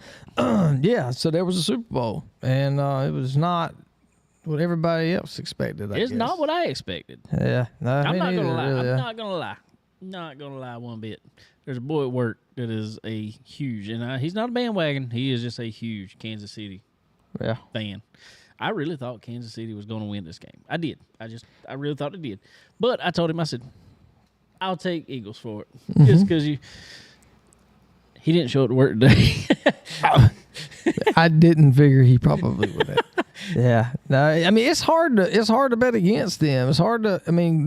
yeah. So there was a Super Bowl, and it was not what everybody else expected. I It's guess. not what I expected. Yeah, no, I'm me not neither, gonna lie. really. I'm not gonna lie one bit. There's a boy at work that is a huge, and he's not a bandwagon. He is just a huge Kansas City Yeah. fan. I really thought Kansas City was going to win this game. I did. I really thought it did. But I told him, I said, I'll take Eagles for it. Just because he didn't show up to work today. I didn't figure he probably would have. Yeah. No, I mean it's hard to bet against them. It's hard to. I mean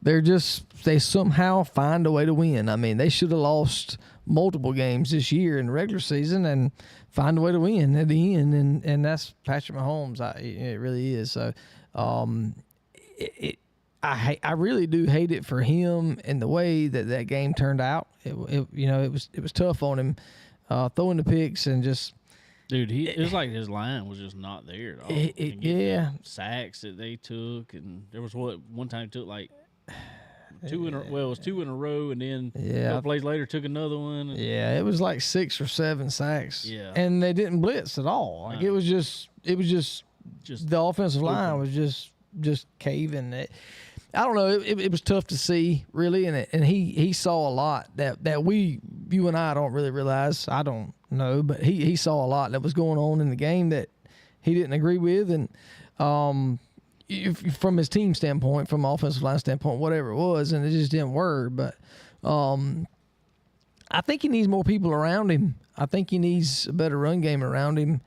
they somehow find a way to win. I mean they should have lost multiple games this year in the regular season and find a way to win at the end. And that's Patrick Mahomes. It really is. So, I really do hate it for him and the way that game turned out. It was tough on him, throwing the picks and just. Dude, it was like his line was just not there at all. Yeah. Sacks that they took, and there was one time he took like it was 2 in a row, and then a couple plays later took another one. Yeah, it was like 6 or 7 sacks. Yeah. And they didn't blitz at all. Like it was just the offensive line was just caving. I don't know. It was tough to see, really, and he saw a lot that you and I don't really realize. I don't know, but he saw a lot that was going on in the game that he didn't agree with, and from his team standpoint, from offensive line standpoint, whatever it was, and it just didn't work. But I think he needs more people around him. I think he needs a better run game around him.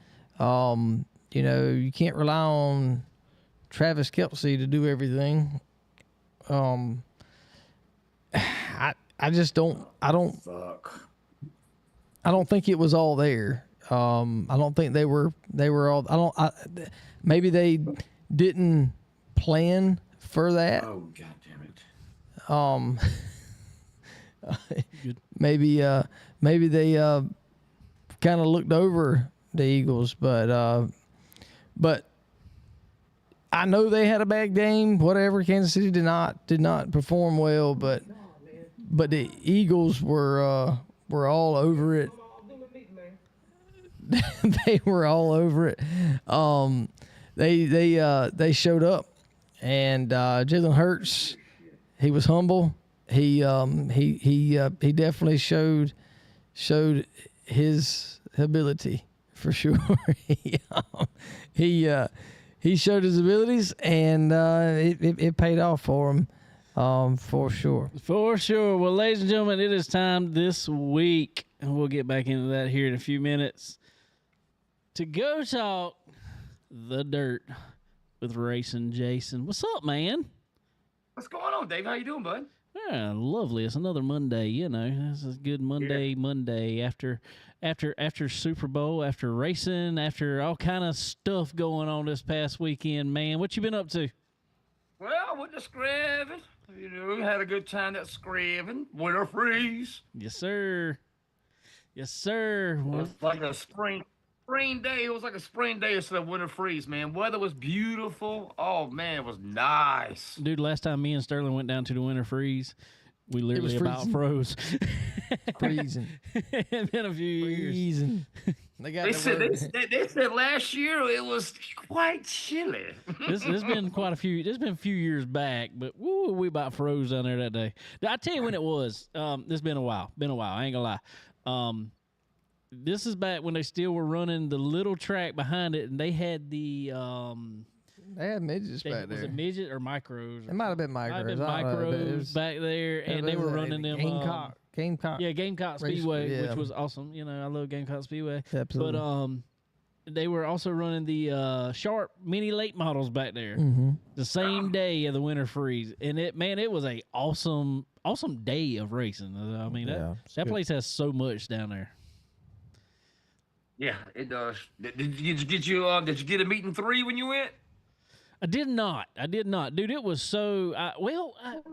You can't rely on Travis Kelce to do everything. I just don't. I don't think it was all there. I don't think they were all. Maybe they didn't plan for that. Oh, God damn it. Maybe they kind of looked over the Eagles, but I know they had a bad game. Whatever, Kansas City did not perform well, but the Eagles were all over it. They were all over it. They showed up, and Jalen Hurts, he was humble. He definitely showed his ability for sure. He showed his abilities, and it paid off for him, for sure. For sure. Well, ladies and gentlemen, it is time this week, and we'll get back into that here in a few minutes, to go talk the dirt with Racing Jason. What's up, man? What's going on, Dave? How you doing, bud? Yeah, lovely. It's another Monday, This is a good Monday. Yeah. Monday after Super Bowl, after racing, after all kind of stuff going on this past weekend, man. What you been up to? Well, I went to Screven. Had a good time at Screven. Winter freeze. Yes, sir. Yes, sir. It was like a spring day. It was like a spring day instead of winter freeze, man. Weather was beautiful. Oh, man, it was nice. Dude, last time me and Sterling went down to the winter freeze, we literally about froze. Freezing. It's been a few years. Freezing. They said last year it was quite chilly. This been quite a few. There's been a few years back, but woo, we about froze down there that day. I tell you when it was. This been a while. I ain't gonna lie. this is back when they still were running the little track behind it, and they had the They had midgets back was there. it midget or micros? It might have been Might have been micros. I don't know, but it micros was- back there, and they were running them. Gamecock. Yeah, Gamecock Race- Speedway, yeah. which was awesome. You know, I love Gamecock Speedway. Absolutely. But they were also running the Sharp Mini late models back there the same day of the Winter Freeze, and it was a awesome day of racing. I mean, Yeah, it's that good. place has so much down there. Yeah, it does. Did you get a meeting 3 when you went? I did not, dude. It was so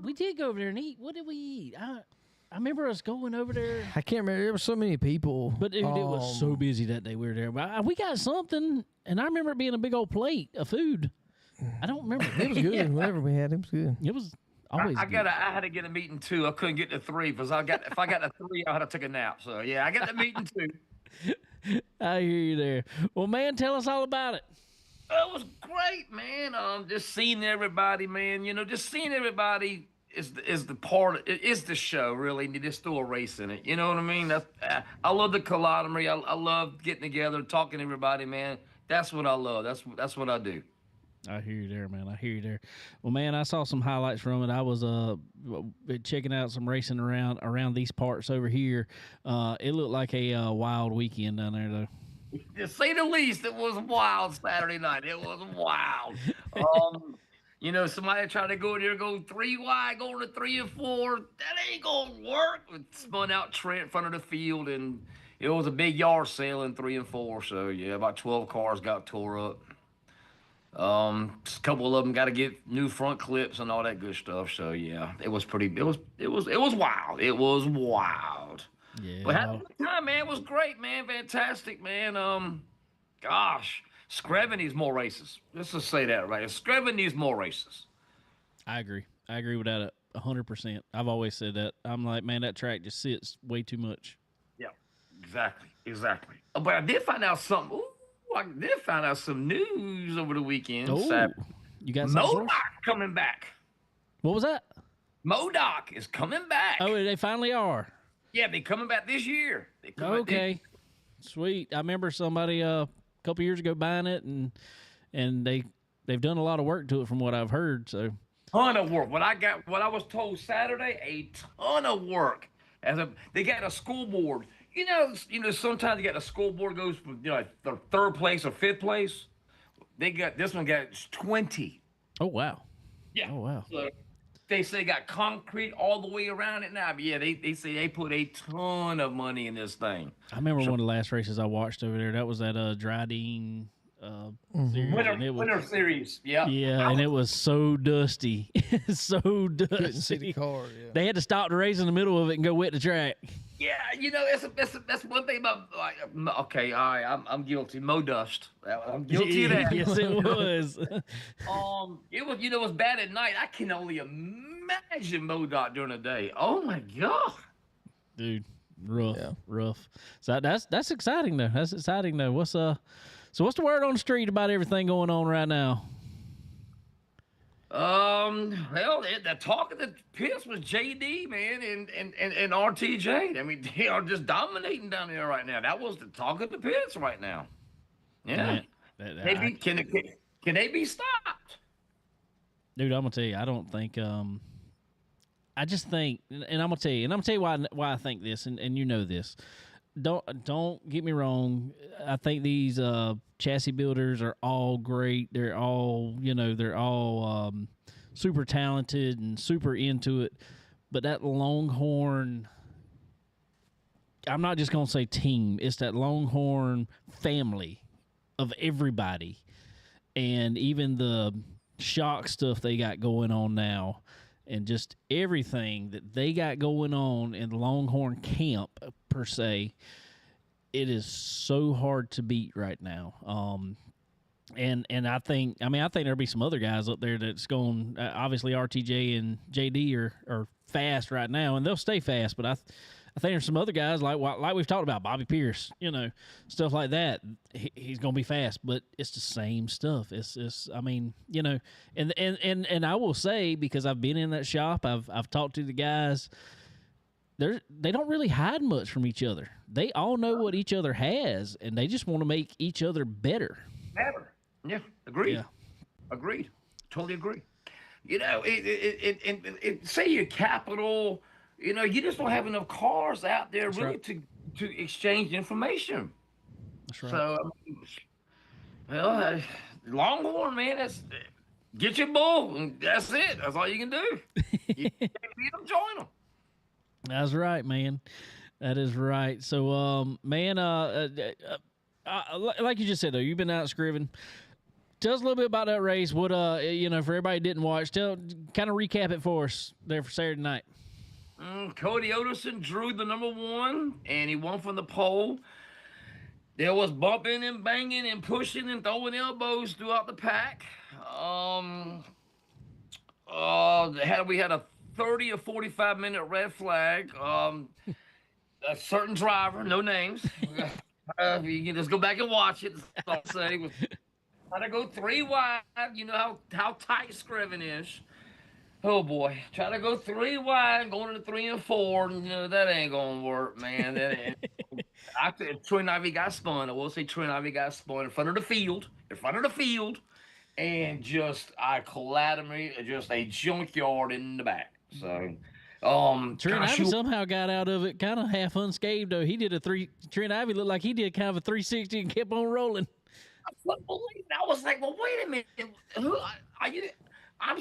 we did go over there and eat. What did we eat? I remember us going over there. I can't remember. There were so many people. But dude, it was so busy that day we were there. But we got something, and I remember it being a big old plate of food. I don't remember. It was good. Whatever we had, it was good. It was always good. I had to get a meeting 2. I couldn't get to 3 because if I got to 3, I had to take a nap. So yeah, I got the meeting 2. I hear you there. Well, man, tell us all about it. It was great, man. Just seeing everybody, man. Just seeing everybody is the part. It is the show, really. And there's still a race in it. You know what I mean? I love the camaraderie. I love getting together, talking to everybody, man. That's what I love. That's what I do. I hear you there, man. I hear you there. Well, man, I saw some highlights from it. I was checking out some racing around these parts over here. It looked like a wild weekend down there, though. To say the least, it was wild Saturday night. It was wild. Somebody tried to go there, go 3 wide, going to 3 and 4. That ain't gonna work. It spun out Trent in front of the field, and it was a big yard sale in 3 and 4. So yeah, about 12 cars got tore up. A couple of them got to get new front clips and all that good stuff. So yeah, it was wild. It was wild. Yeah. But having a good time, man. It was great, man. Fantastic, man. Gosh, Screven needs more races. Let's just say that, right? Screven needs more races. I agree. I agree with that 100%. I've always said that. I'm like, man, that track just sits way too much. Yeah, exactly. But I did find out something. Ooh, I did find out some news over the weekend. Oh, Saturday. you got some source? MoDOT coming back. What was that? MoDOT is coming back. Oh, they finally are. Yeah, they coming back this year. They coming back Okay, sweet. I remember somebody a couple years ago buying it, and they've done a lot of work to it from what I've heard. So ton of work. What I was told Saturday, a ton of work. They got a school board. Sometimes you got a school board goes from the 3rd place or 5th place. This one got 20. oh wow, Yeah. oh wow. So they say got concrete all the way around it now. But yeah, they say they put a ton of money in this thing. I remember one of the last races I watched over there. That was that Dryden series, and it was, Winter series. Yeah. yeah, and it was so dusty, so Couldn't see the dusty. car. Yeah. They had to stop the race in the middle of it and go wet the track. Yeah, that's one thing about okay, all right, I'm guilty. Dust. I'm guilty of that. Yes, it was. It was it was bad at night. I can only imagine MoDOT during the day. Oh my god. Dude, rough, Yeah. rough. So that's exciting though. That's exciting though. What's the word on the street about everything going on right now? Well, the talk of the pits was JD, man, and RTJ. I mean, they are just dominating down there right now. That was the talk of the pits right now. Yeah. Man, Can they be stopped? dude, I'm gonna tell you, I don't think. I just think, and I'm gonna tell you, why I think this, and you know this. Don't get me wrong. I think these chassis builders are all great. They're all super talented and super into it. But that Longhorn, I'm not just gonna say team. It's that Longhorn family of everybody, and even the shock stuff they got going on now. And just everything that they got going on in the Longhorn camp, per se, it is so hard to beat right now. And I think there'll be some other guys up there that's going. Obviously, RTJ and JD are fast right now, and they'll stay fast. But I think there's some other guys like we've talked about, Bobby Pierce, stuff like that. He's gonna be fast, but it's the same stuff. And I will say, because I've been in that shop, I've talked to the guys. they don't really hide much from each other. They all know what each other has, and they just want to make each other better. Better. Yeah, agreed. Yeah. Agreed. Totally agree. You know, say your capital, you know, you just don't have enough cars out there really right. to exchange information. That's right. So, I mean, well, Longhorn, man, get your bull, and that's it. That's all you can do. You can't beat them, join them. That's right, man. That is right. So, man, like you just said, though, you've been out scriving. Tell us a little bit about that race. What, you know, for everybody who didn't watch, kind of recap it for us there for Saturday night. Cody Oderson drew the number 1, and he won from the pole. There was bumping and banging and pushing and throwing elbows throughout the pack. We had a 30 or 45 minute red flag. A certain driver, no names. You can just go back and watch it. That's all I'll say. Try to go 3 wide. You know how tight Scriven is. Oh boy, try to go 3 wide, going to 3 and 4. You know that ain't gonna work, man. That ain't. I said Troy Ivy got spun. I will say Troy Ivy got spun in front of the field, and I collided me just a junkyard in the back. So, Trent Ivy somehow got out of it kind of half unscathed, though. He did Trent Ivy looked like he did kind of a 360 and kept on rolling. I couldn't believe it. I was like, well, wait a minute. I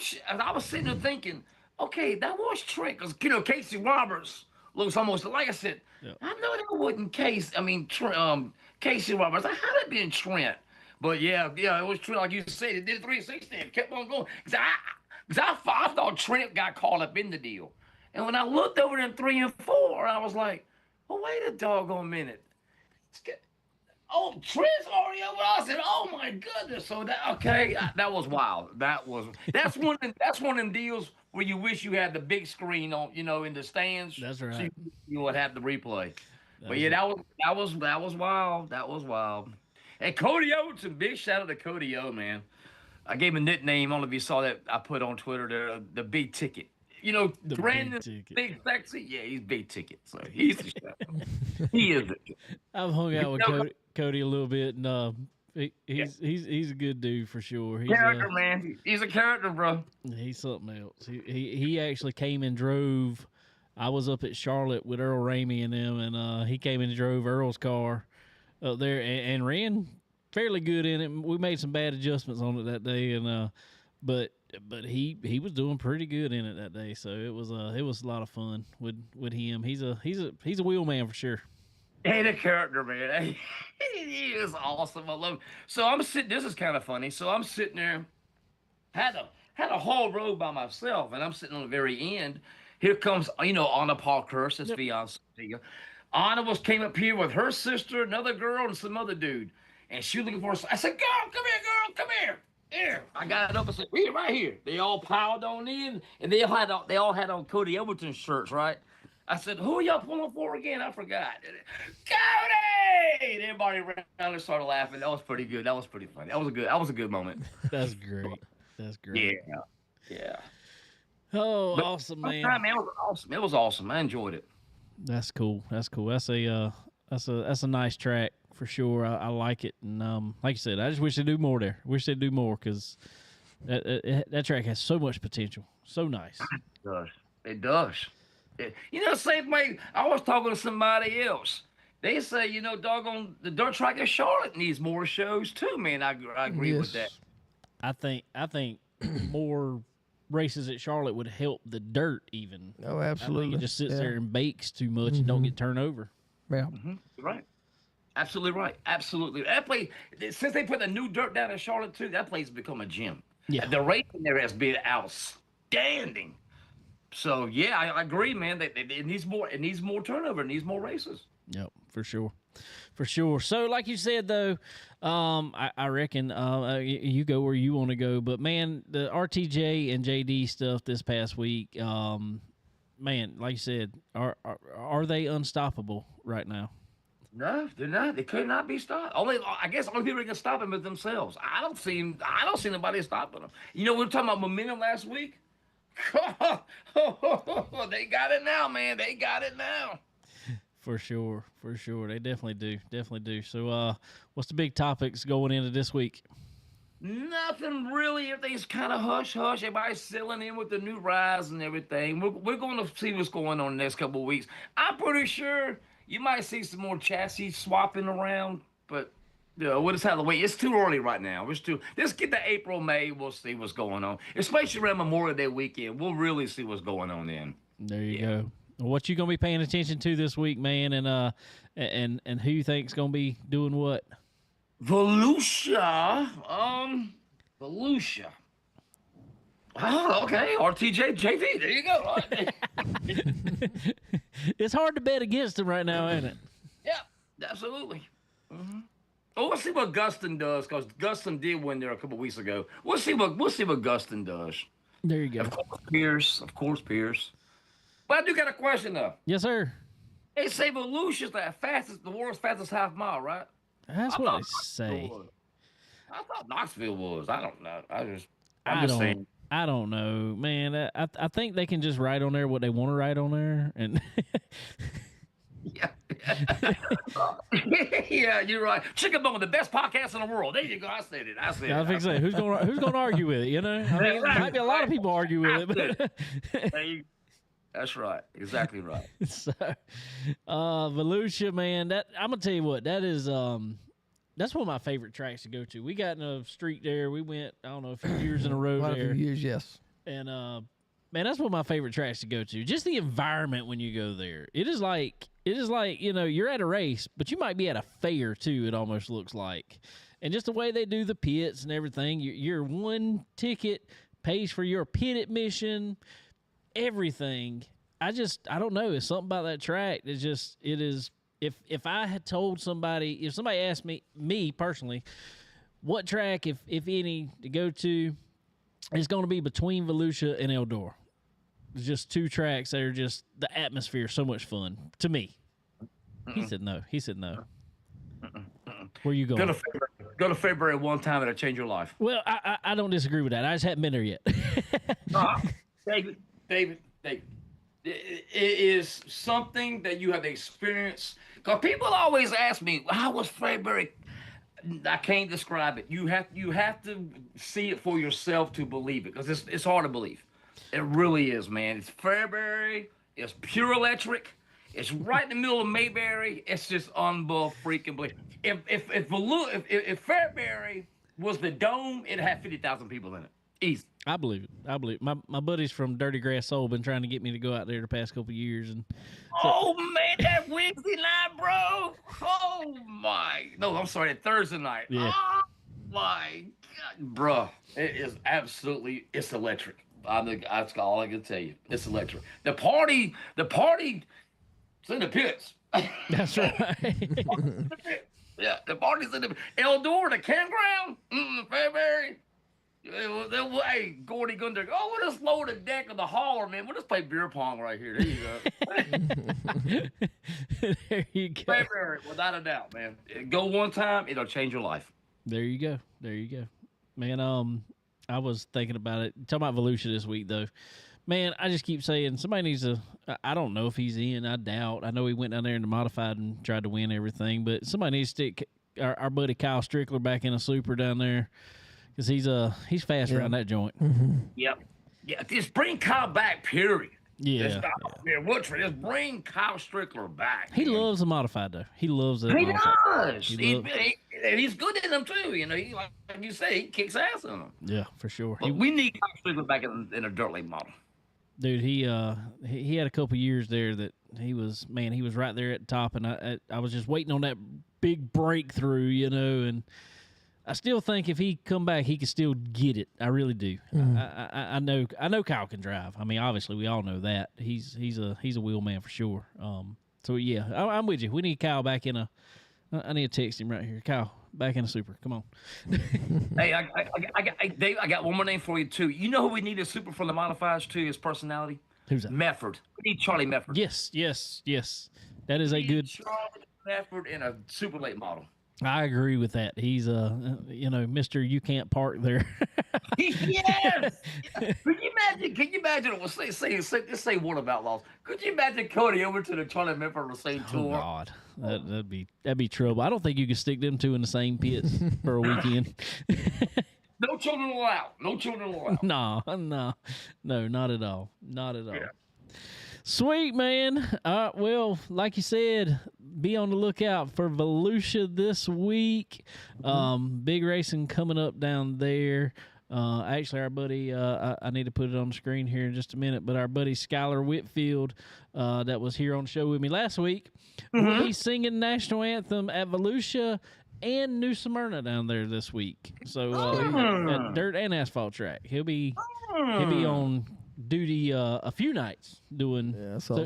was sitting there thinking, okay, that was Trent, because Casey Roberts looks almost like I said. Yeah. I know that wasn't Casey. I mean, Casey Roberts. How did it be in Trent? But yeah, it was Trent, like you said. It did 360 and kept on going. Because I thought Trent got caught up in the deal, and when I looked over in 3 and 4, I was like, well, wait a doggone minute. Oh, Trent's already over. I said, "Oh my goodness!" So that was wild. That's one of them deals where you wish you had the big screen on, in the stands. That's right. So you would have the replay. But yeah, that was wild. That was wild. And Cody Overton, big shout out to Cody O, man. I gave him a nickname. I don't know if you saw that I put on Twitter there, the Big Ticket. The Brandon Big Sexy. Yeah, he's Big Ticket. So he's the shout. He is. I've hung out with Cody a little bit, and he's a good dude for sure. He's character, man. He's a character, bro. He's something else. He actually came and drove. I was up at Charlotte with Earl Ramey and them, and he came and drove Earl's car up there and ran fairly good in it. We made some bad adjustments on it that day, and but he was doing pretty good in it that day. So it was a lot of fun with him. He's a wheel man for sure. Hey, the character, man. He is awesome. I love him. So I'm sitting. This is kind of funny. So I'm sitting there. Had a whole row by myself, and I'm sitting on the very end. Here comes, Anna Parkhurst, his fiance. Anna came up here with her sister, another girl, and some other dude, and she was looking for us. I said, "Girl, come here." Here, I got it up and said, "Here, right here." They all piled on in, and they all had on Cody Overton shirts, right? I said, "Who are y'all pulling for again?" I forgot. Cody! And everybody around and started laughing. That was pretty good. That was pretty funny. That was a good moment. That's great. That's great. Yeah. Oh, but awesome, man. It was awesome. It was awesome. I enjoyed it. That's cool. That's a nice track for sure. I like it, and like you said, I just wish they'd do more there. Wish they'd do more because that track has so much potential. So nice. It does. Same way I was talking to somebody else. They say, doggone the dirt track in Charlotte needs more shows too, man. I agree with that. I think more races at Charlotte would help the dirt even. Oh, absolutely. I think it just sits there and bakes too much and don't get turned over. Yeah. Mm-hmm. Right. Absolutely right. Absolutely. That place, since they put the new dirt down in Charlotte too, that place has become a gym. Yeah. The racing there has been outstanding. So yeah, I agree, man. It needs more. It needs more turnover. It needs more races. Yep, for sure. So, like you said, though, I reckon you go where you want to go. But man, the RTJ and JD stuff this past week, man, like you said, are they unstoppable right now? No, they're not. They could not be stopped. I guess only people that can stop them is themselves. I don't see nobody stopping them. We were talking about momentum last week. They got it now, man. They got it now. For sure. They definitely do. So, what's the big topics going into this week? Nothing really. Everything's kind of hush hush. Everybody's settling in with the new rise and everything. We're going to see what's going on the next couple of weeks. I'm pretty sure you might see some more chassis swapping around, but we'll just have to wait. It's too early right now. Let's get to April, May. We'll see what's going on, especially around Memorial Day weekend. We'll really see what's going on then. There you go. What you gonna be paying attention to this week, man, and who you think's gonna be doing what? Volusia. Oh, okay. RTJ JV. There you go. It's hard to bet against him right now, ain't it? Yeah, absolutely. Mm-hmm. Oh, we'll see what Gustin does, because Gustin did win there a couple weeks ago. We'll see what Gustin does. There you go. Of course, Pierce. But I do got a question though. Yes, sir. They say Volusia's the world's fastest half mile, right? That's what they say. I thought Knoxville was. I don't know. I'm just saying. I don't know, man. I think they can just write on there what they want to write on there, and yeah, yeah, you're right. Chicken Bone, the best podcast in the world. There you go. I said it. I was going to say, who's going to argue with it? You know, I mean, right, might be a lot of people argue with it, but that's right. Exactly right. So, Volusia, man, I'm gonna tell you what, that's one of my favorite tracks to go to. We got in a street there. We went, I don't know, a few years in a row Quite there. a few years, yes. And man, that's one of my favorite tracks to go to. Just the environment when you go there. It is like you're at a race, but you might be at a fair too. It almost looks like, and just the way they do the pits and everything. Your one ticket pays for your pit admission. Everything. I don't know. It's something about that track. It is. If I had told somebody, if somebody asked me personally, what track, if any, to go to, it's going to be between Volusia and Eldora. It's just two tracks that are just, the atmosphere is so much fun to me. He said no. Where you going? Go to February one time, it'll change your life. Well, I don't disagree with that. I just haven't been there yet. David, it is something that you have experienced. Because people always ask me, how was February? I can't describe it. You have to see it for yourself to believe it, because it's hard to believe. It really is, man. It's February. It's pure electric. It's right in the middle of Mayberry. It's just unbelievable. If February was the dome, it'd have 50,000 people in it. Easy. I believe it. My buddies from Dirty Grass Soul been trying to get me to go out there the past couple of years, and oh man, that Wednesday night, bro. Oh my. No, I'm sorry, that Thursday night. Yeah. Oh my God, bro. It is absolutely. It's electric. That's all I can tell you. It's electric. The party. It's in the pits. That's right. Yeah, the party's in the Eldora, the campground, Fairbury. Hey, Gordy Gunder, we'll just load the deck of the hauler, man. We'll just play beer pong right here. There you go. There you go. Fairbury, without a doubt, man. Go one time, it'll change your life. There you go. Man, I was thinking about it. Talking about Volusia this week, though. Man, I just keep saying somebody needs to. I don't know if he's in. I doubt. I know he went down there in the modified and tried to win everything, but somebody needs to stick our buddy Kyle Strickler back in a super down there, because he's fast around that joint. Mm-hmm. Yep. Yeah, just bring Kyle back, period. Yeah. Just bring Kyle Strickler back. He loves the modified, though. He loves it. He does. He's good in them, too. You know, like you say, he kicks ass in them. Yeah, for sure. But we need Kyle Strickler back in a dirt late model. Dude, he had a couple years there that he was right there at the top, and I was just waiting on that big breakthrough, you know, and I still think if he come back, he could still get it. I really do. I know Kyle can drive. I mean, obviously we all know that. He's a wheel man for sure. So yeah, I'm with you. We need Kyle back in I need to text him right here. Kyle, back in a super. Come on. Hey, Dave, I got one more name for you too. You know who we need a super from the modifieds too? His personality. Who's that? Mefford. We need Charlie Mefford. Yes. That is a good. Charlie Mefford in a super late model. I agree with that. He's Mr. You can't park there. Yes. Can you imagine? Well, let's say one of Outlaws. Could you imagine Cody over to the tournament for the same Oh tour? God, that'd be trouble. I don't think you could stick them two in the same pits for a weekend. No children allowed. No children allowed. No, not at all. Not at all. Yeah. Sweet, man. Well, like you said, be on the lookout for Volusia this week. Big racing coming up down there. Actually, our buddy, I need to put it on the screen here in just a minute, but our buddy Skylar Whitfield, that was here on the show with me last week, will be singing national anthem at Volusia and New Smyrna down there this week. So at dirt and asphalt track, he'll be on duty a few nights doing. Yeah,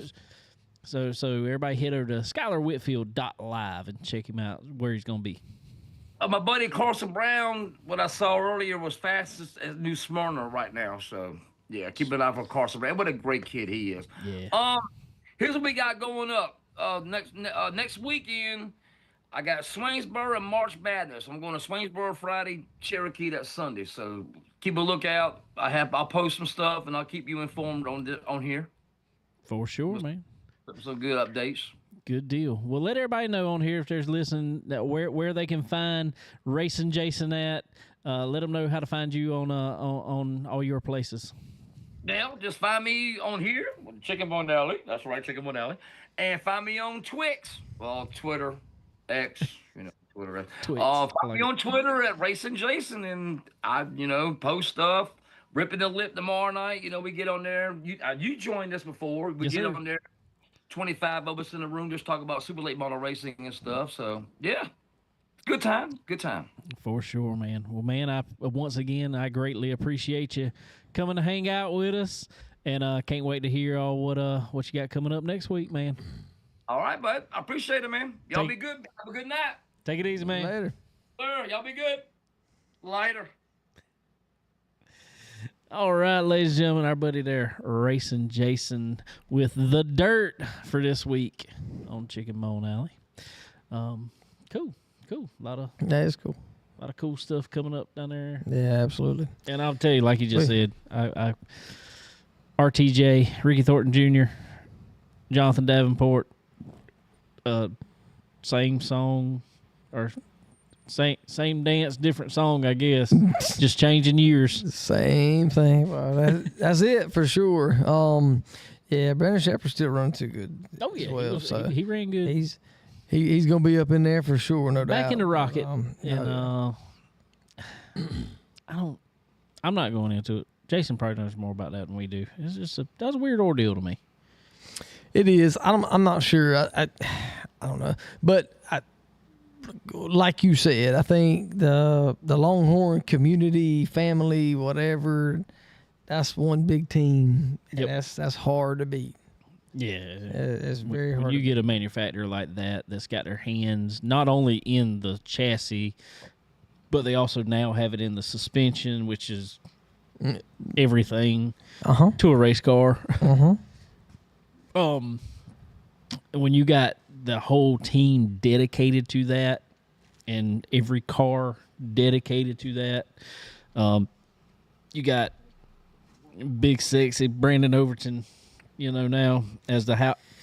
so everybody head over to SkylarWhitfield.live and check him out where he's gonna be. My buddy Carson Brown, what I saw earlier, was fastest at New Smyrna right now. So yeah, keep an eye for Carson Brown. What a great kid he is. Yeah. Here's what we got going up. Next weekend, I got Swainsboro and March Madness. I'm going to Swainsboro Friday, Cherokee that Sunday. So keep a lookout. I'll post some stuff and I'll keep you informed on here. For sure, man. Some good updates. Good deal. Well, let everybody know on here if there's listening that where they can find Racing Jason at. Let them know how to find you on all your places. Now, just find me on here, Chicken Bone Alley. That's right, Chicken Bone Alley. And find me on Twix. Well, Twitter, X, Twitter. Twix. Find me on Twitter at Racing Jason, and I, post stuff. Ripping the Lip tomorrow night. We get on there. You joined us before. We get on there. 25 of us in the room just talk about super late model racing and stuff. So yeah, good time. For sure, man. Well, man, once again I greatly appreciate you coming to hang out with us, and can't wait to hear all what you got coming up next week, man. All right, bud. I appreciate it, man. Y'all be good. Have a good night. Take it easy, man. Later. Sir, y'all be good. Later. All right, ladies and gentlemen, our buddy there, Racing Jason, with the dirt for this week on Chicken Bone Alley. Cool. That is cool. A lot of cool stuff coming up down there. Yeah, absolutely. And I'll tell you, like you just said, I RTJ, Ricky Thornton Jr., Jonathan Davenport, same song or same dance, different song, I guess. Just changing years. Same thing. Well, that's it for sure. Yeah, Brandon Shepard's still running too good. Oh yeah, well, he ran good. He's gonna be up in there for sure, no doubt. Back in the Rocket, and I'm not going into it. Jason probably knows more about that than we do. It's just that was a weird ordeal to me. It is. I'm not sure. I don't know, but like you said, I think the Longhorn community, family, whatever, that's one big team. And that's hard to beat. Yeah, it's very hard. When you get a manufacturer like that's got their hands not only in the chassis, but they also now have it in the suspension, which is everything to a race car. When you got the whole team dedicated to that, and every car dedicated to that, you got big sexy Brandon Overton, now as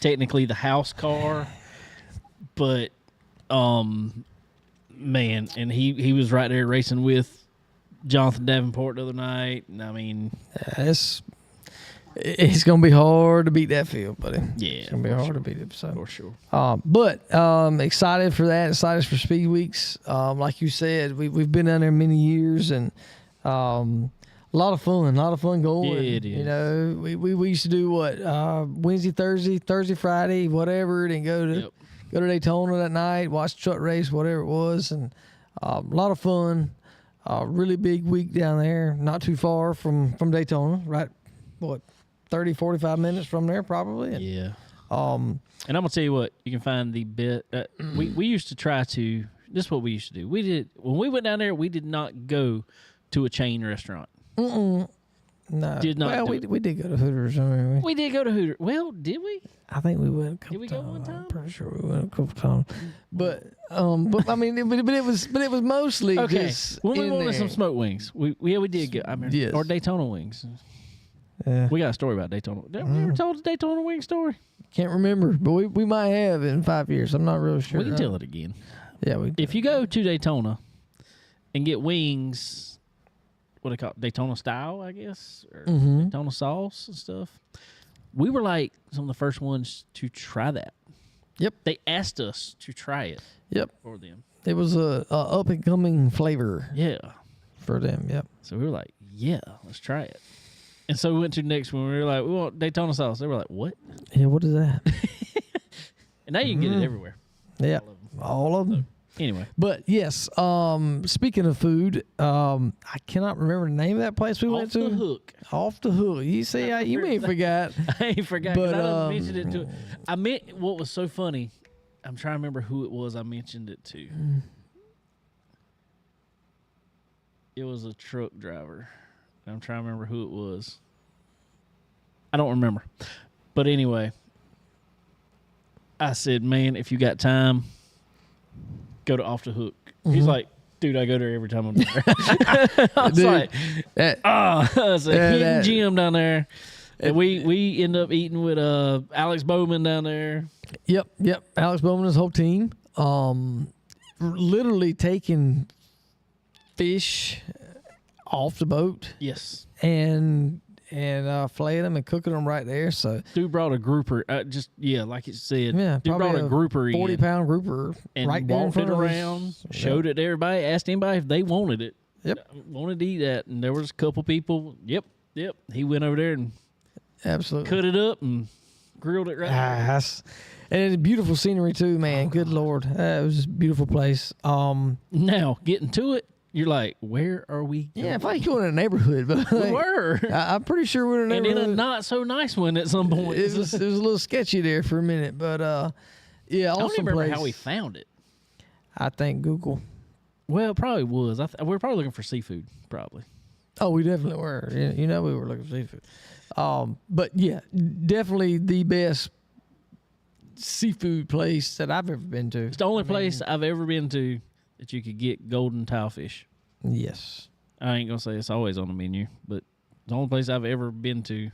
technically the house car, but man, and he was right there racing with Jonathan Davenport the other night, and I mean, it's gonna be hard to beat that field, buddy. Yeah, it's gonna be hard to beat it. So for sure. But excited for that. Excited for Speed Weeks. Like you said, we've been down there many years, and a lot of fun going. Yeah, it is. We used to do what Wednesday, Thursday, Friday, whatever, and go to Daytona that night, watch the truck race, whatever it was, and a lot of fun. Really big week down there, not too far from Daytona, right? What? 30, 45 minutes from there, probably. And, yeah. And I'm gonna tell you what, you can find the bit. We used to try to. This is what we used to do. When we went down there. We did not go to a chain restaurant. No. Did not. Well, we did go to Hooters. I mean, we did go to Hooters. Well, did we? I think we went a couple times. Did we go one time? I'm pretty sure we went a couple times. But I mean, but it was mostly okay. just When we in wanted there. some smoked wings, we did go. I mean, Yes. or Daytona wings. Yeah. We got a story about Daytona. Did we ever told the Daytona wing story? Can't remember, but we might have in 5 years. I'm not really sure. We can tell it again. Yeah, If you go to Daytona and get wings, what they call it, Daytona style, I guess, or Daytona sauce and stuff, we were like some of the first ones to try that. Yep. They asked us to try it. Yep. For them. It was a up and coming flavor. Yeah. For them. Yep. So we were like, yeah, let's try it. And so we went to the next one. We were like, we want Daytona sauce. They were like, what? Yeah. What is that? And now you can get it everywhere. Yeah. All of them. Anyway. But yes, speaking of food, I cannot remember the name of that place we went to. Off the Hook. Off the Hook. You see, you may have forgot. I ain't forgot because But, I done mentioned it to. I meant what was so funny. I'm trying to remember who it was I mentioned it to. It was a truck driver. I'm trying to remember who it was. I don't remember. But anyway, I said, man, if you got time, go to Off the Hook. He's like, dude, I go there every time I'm there. I was Dude, like, it's a hidden that- gym down there. And we end up eating with Alex Bowman down there. Yep. Alex Bowman and his whole team. Literally taking fish off the boat Yes. and filleting them and cooking them right there. So Dude brought a grouper. Like it said. yeah, Dude brought a grouper in 40-pound grouper and right there in walked it front of us. around, showed it to everybody, asked anybody if they wanted it. Yep. Wanted to eat that. And there was a couple people. Yep. He went over there and Absolutely. cut it up and grilled it right there. Yes. And it's beautiful scenery too, man. Good Lord. It was just a beautiful place. Now, getting to it, you're like, where are we going? Yeah, if I could go in a neighborhood, but We like, were. I'm pretty sure we're in a And in neighborhood. a not so nice one at some point. It was a little sketchy there for a minute, but yeah, I don't awesome even remember place. how we found it. I think Google. Well, it probably was. We were probably looking for seafood, probably. Oh, we definitely were. You know, we were looking for seafood. But yeah, definitely the best seafood place that I've ever been to. It's the only place I've ever been to that you could get golden tilefish. Yes. I ain't gonna say it's always on the menu, but it's the only place I've ever been to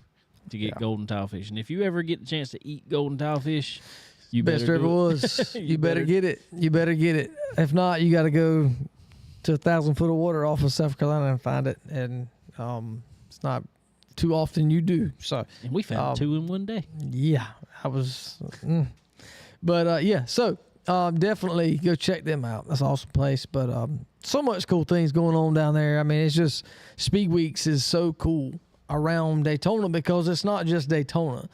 get golden tilefish. And if you ever get the chance to eat golden tilefish, you Best better there ever do it. was. You better get it. You better get it. If not, you got to go to 1,000 foot of water off of South Carolina and find it. And it's not too often you do. So And we found two in one day. yeah, I was. But yeah, so definitely go check them out. That's an awesome place. But so much cool things going on down there. I mean, it's just Speed Weeks is so cool around Daytona because it's not just Daytona.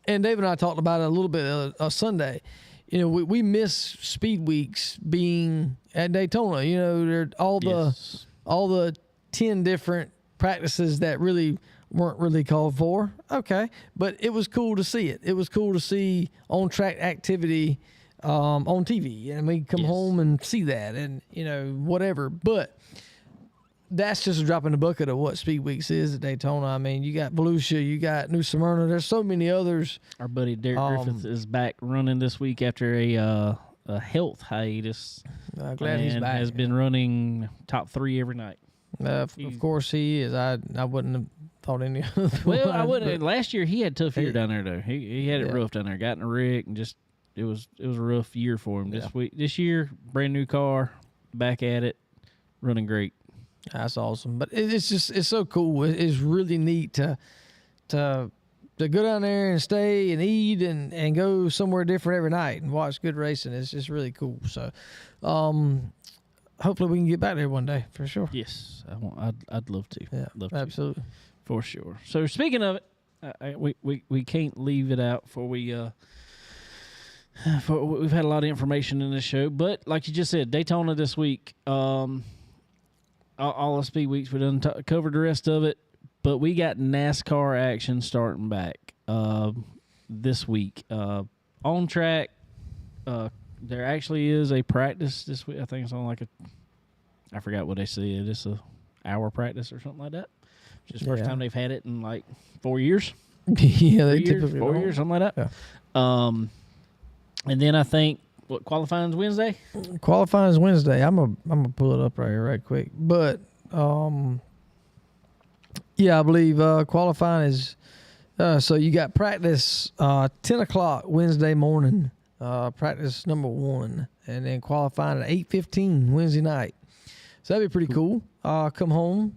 And Dave and I talked about it a little bit Sunday. You know, we miss Speed Weeks being at Daytona. You know, there all the 10 different practices that really weren't really called for. Okay, but it was cool to see it. It was cool to see on track activity on TV, and we come home and see that, and you know whatever. But that's just a drop in the bucket of what Speed Weeks is at Daytona. I mean, you got Volusia, you got New Smyrna. There's so many others. Our buddy Derek Griffith is back running this week after a health hiatus. Glad he's and back. has been running top 3 every night. Of course he is. I wouldn't have thought any other. Well, I one, wouldn't. but Last year he had a tough year down there though. He had it Yeah. rough down there. Got in a wreck and just it was a rough year for him. This year, brand new car, back at it, running great. That's awesome. But it's so cool. It's really neat to go down there and stay and eat and go somewhere different every night and watch good racing. It's just really cool. So, hopefully we can get back there one day for sure. Yes, I'd love to. Yeah, love absolutely. to, for sure. So speaking of it, we can't leave it out for we've had a lot of information in this show, but like you just said, Daytona this week. All the Speed Weeks, we done covered the rest of it, but we got NASCAR action starting back this week. On track, there actually is a practice this week. I think it's on I forgot what they said. It's a hour practice or something like that. Just first time they've had it in like 4 years. Yeah, they 3 years, typically 4 don't. years, something like that. Yeah. And then I think qualifying's Wednesday. Qualifying is Wednesday. I'm gonna pull it up right here right quick. But Yeah, I believe qualifying is so you got practice 10 o'clock Wednesday morning, practice number 1, and then qualifying at 8:15 Wednesday night. So that'd be pretty cool. Come home.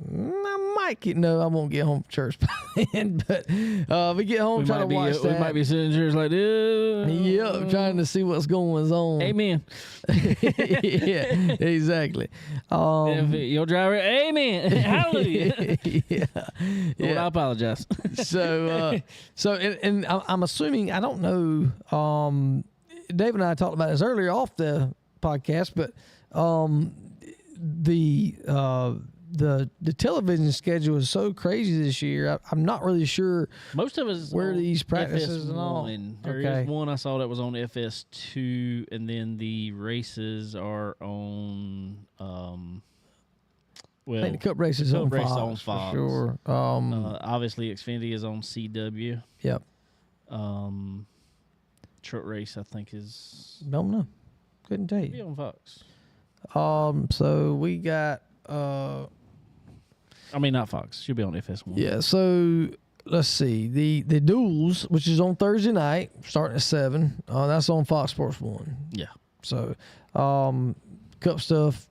I might get I won't get home from church by then, but we get home trying to watch that. We might be sitting in church like this. Yep, trying to see what's going on. Amen. Yeah, exactly. Your driver, amen. Hallelujah. Yeah. Lord, I apologize. So and I'm assuming, I don't know, Dave and I talked about this earlier off the podcast, but the television schedule is so crazy this year. I'm not really sure Most of us where on these practices and all. FS1. There Okay. is one I saw that was on FS2, and then the races are on. I think the Cup races Cup on race Fox, on Fox. for sure. Obviously, Xfinity is on CW. Yep. Truck race, I think, is Don't know. Couldn't tell be you. on Fox. So we got I mean, not Fox. Should be on FS1. yeah. So let's see the duels, which is on Thursday night, starting at 7. That's on Fox Sports 1. Yeah. So Cup stuff.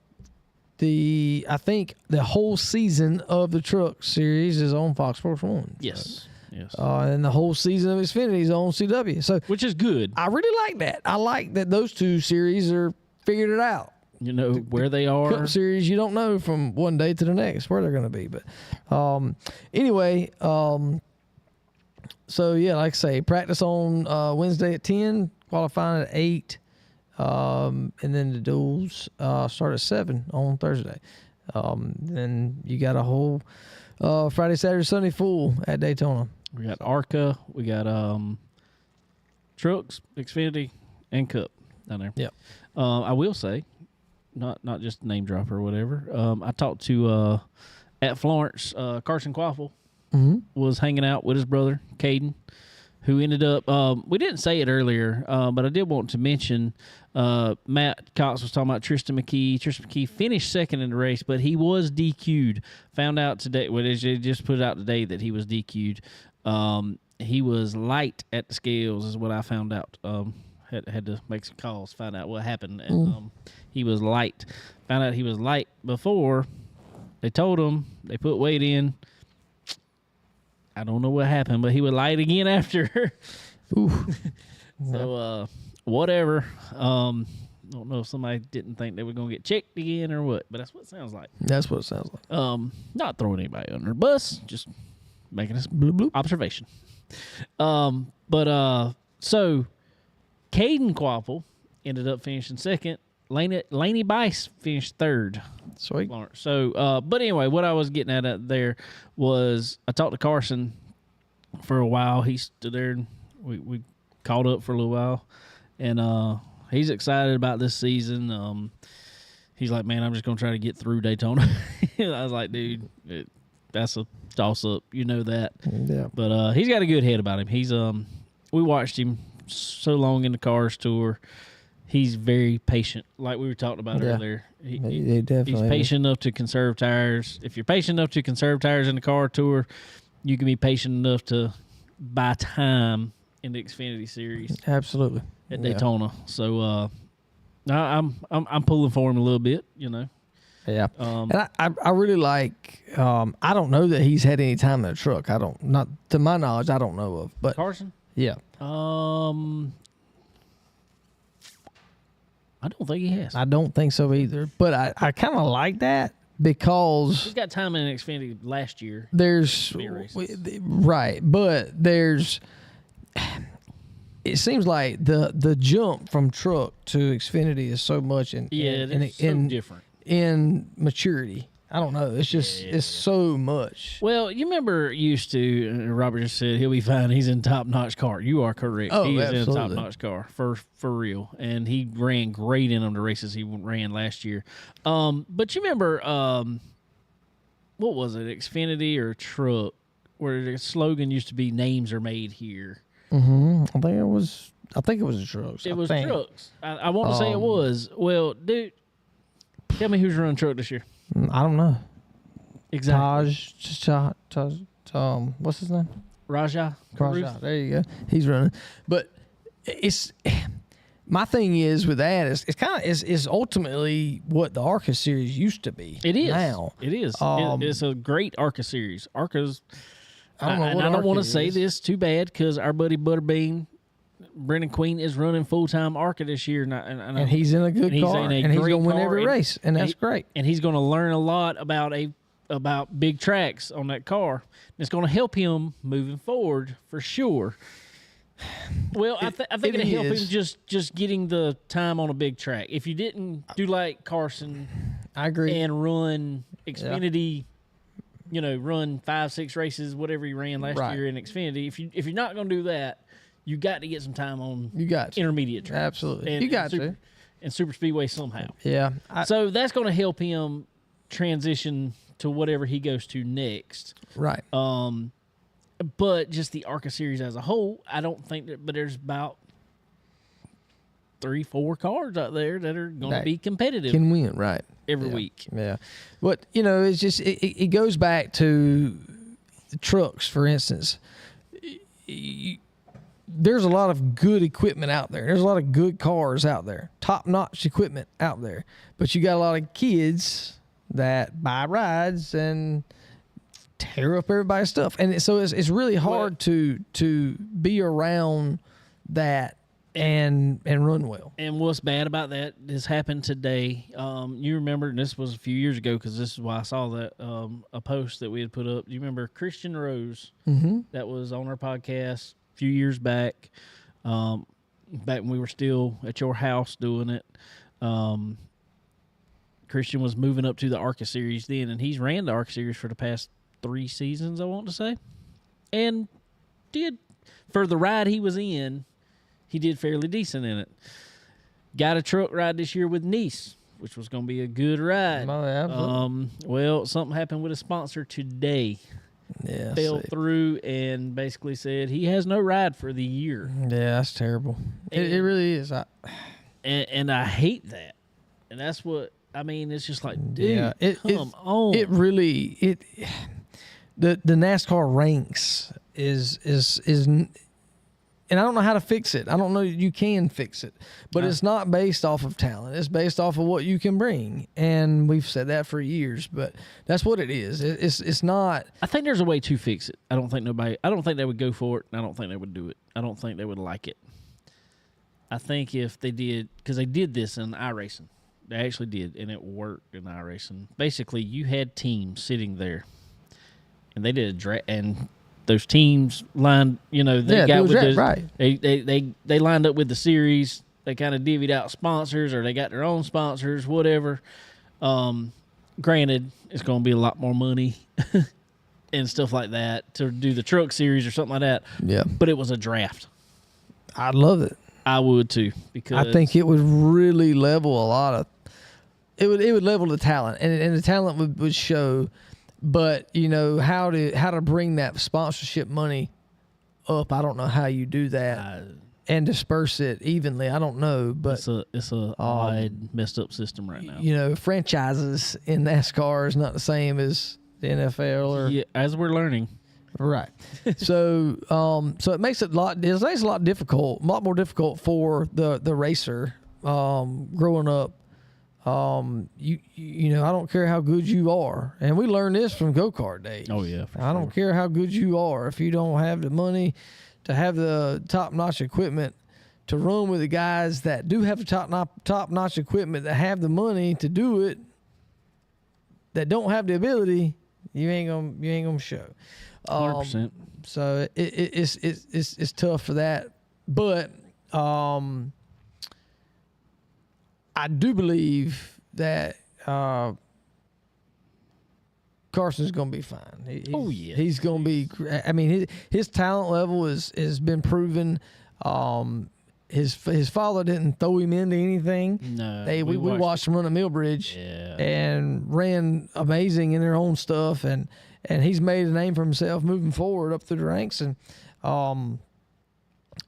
I think the whole season of the Truck Series is on Fox Sports 1. Yes. Yes. And the whole season of Xfinity is on CW. So Which is good. I really like that. I like that those two series are figured it out. You know where they are. Cup series, you don't know from one day to the next where they're going to be. But anyway, so yeah, like I say, practice on Wednesday at 10, qualifying at 8, and then the duels start at 7 on Thursday. Then you got a whole Friday, Saturday, Sunday full at Daytona. We got ARCA. We got Trucks, Xfinity, and Cup down there. Yep. I will say, not just name dropper or whatever. I talked to at Florence, Carson Quaffle was hanging out with his brother Caden, who ended up. We didn't say it earlier, but I did want to mention. Matt Cox was talking about Tristan McKee. Tristan McKee finished second in the race, but he was DQ'd. Found out today. Well, they just put it out today that he was DQ'd. He was light at the scales, is what I found out. Had to make some calls, find out what happened. And he was light. Found out he was light before. They told him. They put weight in. I don't know what happened, but he was light again after. So, whatever. Don't know if somebody didn't think they were going to get checked again or what, but that's what it sounds like. That's what it sounds like. Not throwing anybody under the bus, just making a Bloop, bloop. observation. So Caden Quaffle ended up finishing second. Laney Bice finished third. Sweet. So, but anyway, what I was getting at there was I talked to Carson for a while. He stood there and we caught up for a little while, and he's excited about this season. He's like, man, I'm just gonna try to get through Daytona. I was like, dude, that's a toss up. You know that. Yeah. But he's got a good head about him. He's we watched him so long in the Cars Tour. He's very patient, like we were talking about earlier. He definitely He's patient enough to conserve tires. If you're patient enough to conserve tires in the Car Tour, you can be patient enough to buy time in the Xfinity Series Absolutely. at Daytona. So I'm pulling for him a little bit, you know. Yeah. And I really like, I don't know that he's had any time in a truck. Not to my knowledge, I don't know of. But Carson? yeah. I don't think he has. I don't think so either. But I kind of like that because He's got time in Xfinity last year. there's right, but there's it seems like the jump from truck to Xfinity is so much in Different. in maturity. I don't know. It's just it's so much. Well, you remember used to Robert just said he'll be fine. He's in top notch car. You are correct. Oh, he is absolutely. in a top notch car for real, and he ran great in them the races he ran last year. But you remember what was it, Xfinity or truck, where the slogan used to be "Names are made here." I think it was the trucks. It was trucks. I want to say it was. Well, dude, tell me who's running truck this year. I don't know. Exactly. What's his name? Raja. Raja. There you go. He's running. But it's my thing is with that is it's kind of is ultimately what the ARCA series used to be. It is now. It is. It's a great ARCA series. ARCA's. I don't know I don't want to ARCA say is. this too bad because our buddy Butterbean, Brendan Queen, is running full time ARCA this year, And he's in a good and he's car, in a and he's great going to win car, every and- race, and that's great. And he's going to learn a lot about big tracks on that car. And it's going to help him moving forward for sure. Well, I think it'll help him just getting the time on a big track. If you didn't do like Carson I agree. and run Xfinity, run 5-6 races, whatever he ran last Right. year in Xfinity. If you're not going to do that, you got to get some time on You got to. intermediate tracks. Absolutely. And, You got and to. and super speedway somehow. Yeah. So that's going to help him transition to whatever he goes to next. Right. But just the ARCA series as a whole, I don't think that. But there's about 3-4 cars out there that are going to That be competitive Can win. Right. every Yeah. week. Yeah. But, it's just, it goes back to the trucks, for instance. There's a lot of good equipment out there. There's a lot of good cars out there, top-notch equipment out there. But you got a lot of kids that buy rides and tear up everybody's stuff. And so it's really hard to be around that and run well. And what's bad about that has happened today. You remember, and this was a few years ago because this is why I saw that a post that we had put up. Do you remember Christian Rose? Mm-hmm. That was on our podcast a few years back, back when we were still at your house doing it. Christian was moving up to the ARCA series then, and he's ran the ARCA series for the past 3 seasons, I want to say, and did for the ride he was in. He did fairly decent in it. Got a truck ride this year with Nice, which was going to be a good ride. Oh, yeah, absolutely. Well, something happened with a sponsor today. Yeah. Fell through and basically said he has no ride for the year. Yeah, that's terrible. It really is. And I hate that. And that's what, I mean, it's just like, dude, come on. It really the NASCAR ranks is and I don't know how to fix it. I don't know you can fix it, but it's not based off of talent. It's based off of what you can bring, and we've said that for years. But that's what it is. It's not. I think there's a way to fix it. I don't think they would go for it, and I don't think they would do it. I don't think they would like it. I think if they did, because they did this in iRacing. They actually did, and it worked in iRacing. Basically, you had teams sitting there, and they did a draft, and those teams lined, they got with the, right. They lined up with the series. They kind of divvied out sponsors, or they got their own sponsors, whatever. Granted, it's going to be a lot more money and stuff like that to do the truck series or something like that. Yeah, but it was a draft. I'd love it. I would too, because I think it would really level a lot of. It would level the talent, and the talent would show. But how to bring that sponsorship money up. I don't know how you do that and disperse it evenly. I don't know, but it's a odd, messed up system right now. Franchises in NASCAR is not the same as the NFL or as we're learning. Right. So it makes it a lot more difficult for the racer growing up. I don't care how good you are, and we learned this from go-kart days. Oh yeah, I don't care how good you are if you don't have the money to have the top-notch equipment to run with the guys that do have the top-notch equipment that have the money to do it. That don't have the ability, you ain't gonna show. 100%. So it's tough for that, but I do believe that Carson's going to be fine. He's going to be. I mean, his talent level has been proven. His father didn't throw him into anything. No, we watched him run at Millbridge, and ran amazing in their own stuff, and he's made a name for himself moving forward up through the ranks, and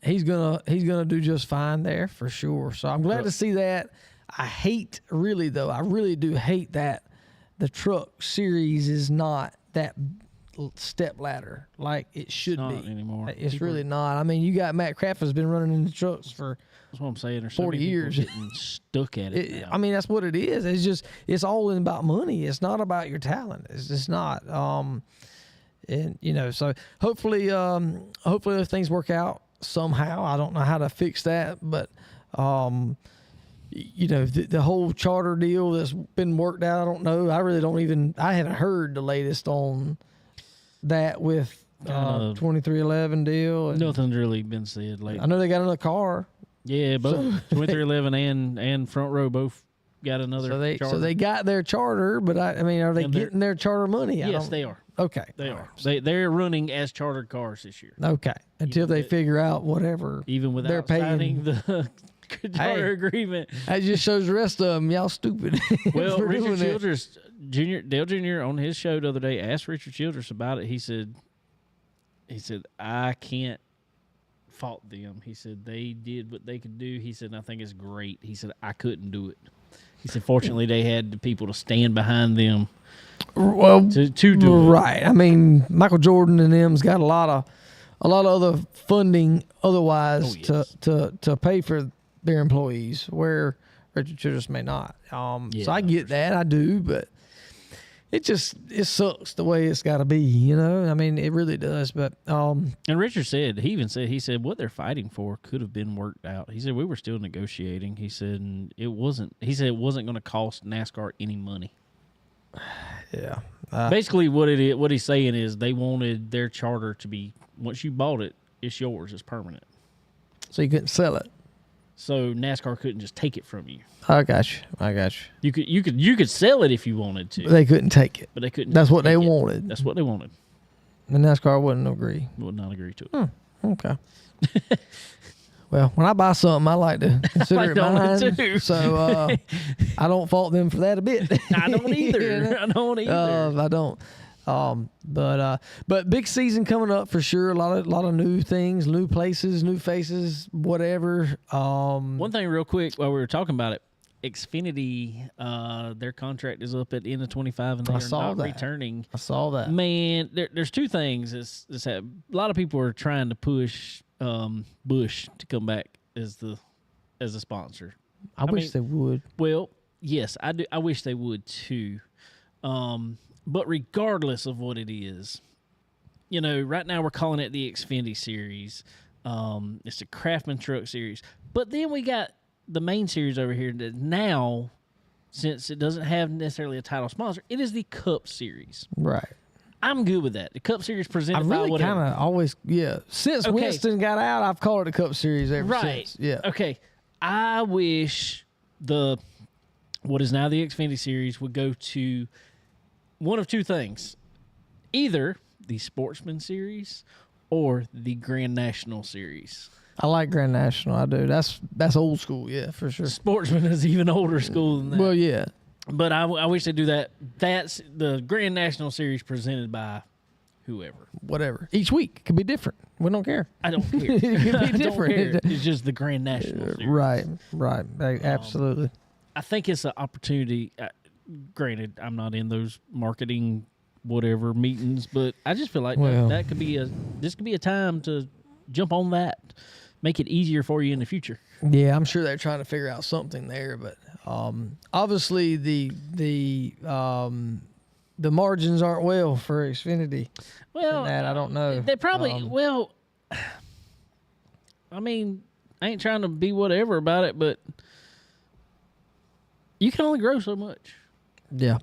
he's gonna do just fine there for sure. So I'm glad to see that. I really do hate that the truck series is not that step ladder like it should Not be anymore. It's People- really not. I mean, you got Matt Craft has been running in the trucks for That's what I'm saying. There's so 40 many people years. getting stuck at it. now. I mean, that's what it is. It's just, it's all about money. It's not about your talent. It's just not. And you know, so hopefully if things work out somehow. I don't know how to fix that, but you know, the whole charter deal that's been worked out, I don't know. I really don't even. I haven't heard the latest on that with 2311 deal. And Nothing's really been said lately. I know they got another car. Yeah, both 2311 and Front Row both got another. So they got their charter, but I mean, are they And they're- getting their charter money? Yes, they are. Okay. They are. They're running as chartered cars this year, Okay. Until they with- figure out whatever. even without They're paying- signing the charter agreement. That just shows the rest of them, y'all stupid. Well, for Richard doing that. Childress Jr., Dale Jr. on his show the other day asked Richard Childress about it. He said, I can't fault them. He said they did what they could do. He said, and I think it's great. He said, I couldn't do it. He said, fortunately, they had the people to stand behind them Well, to do it. right. I mean, Michael Jordan and them's got a lot of other funding otherwise to pay for their employees, where Richard Childress may not. So I get that, I do, but it sucks the way it's got to be. You know, I mean, it really does. But And Richard said, he said what they're fighting for could have been worked out. He said we were still negotiating. He said and it wasn't going to cost NASCAR any money. yeah, Basically, what he's saying is they wanted their charter to be, once you bought it, it's yours. It's permanent. so you couldn't sell it. So NASCAR couldn't just take it from you. I got you. You could sell it if you wanted to, They couldn't take it. but they couldn't. That's just what they take it. wanted. That's what they wanted. The NASCAR wouldn't agree. Would not agree to it. Okay. Well, when I buy something, I like to consider it to own it mine. too. So I don't fault them for that a bit. I don't either. You know? I don't either. I don't. But big season coming up for sure. A lot of new things, new places, new faces, whatever. One thing, real quick, while we were talking about it, Xfinity, their contract is up at the end of 25, and they I are saw not that. returning. I saw that. Man, there's two things. A lot of people are trying to push Busch to come back as the sponsor. I wish they would. Well, yes, I do. I wish they would too. But regardless of what it is, you know, right now we're calling it the Xfinity Series. It's the Craftsman Truck Series. But then we got the main series over here that now, since it doesn't have necessarily a title sponsor, it is the Cup Series. Right. I'm good with that. The Cup Series I presented by really whatever. kind of always, Since Okay. Winston got out, I've called it the Cup Series ever Right. since. Yeah. Okay. I wish what is now the Xfinity Series would go to one of two things. Either the Sportsman Series or the Grand National Series. I like Grand National. I do. That's old school. Yeah, for sure. Sportsman is even older school than that. Well, yeah. But I wish they do that. That's the Grand National Series presented by whoever. Whatever. Each week it could be different. We don't care. I don't care. It could be I don't different. care. It's just the Grand National Series. Right. Absolutely. I think it's an opportunity. Granted, I'm not in those marketing whatever meetings, but I just feel like Well. that could be this could be a time to jump on that, make it easier for you in the future. Yeah, I'm sure they're trying to figure out something there, but obviously the margins aren't well for Xfinity. Well, And that I don't know. they probably I mean, I ain't trying to be whatever about it, but you can only grow so much. Yeah.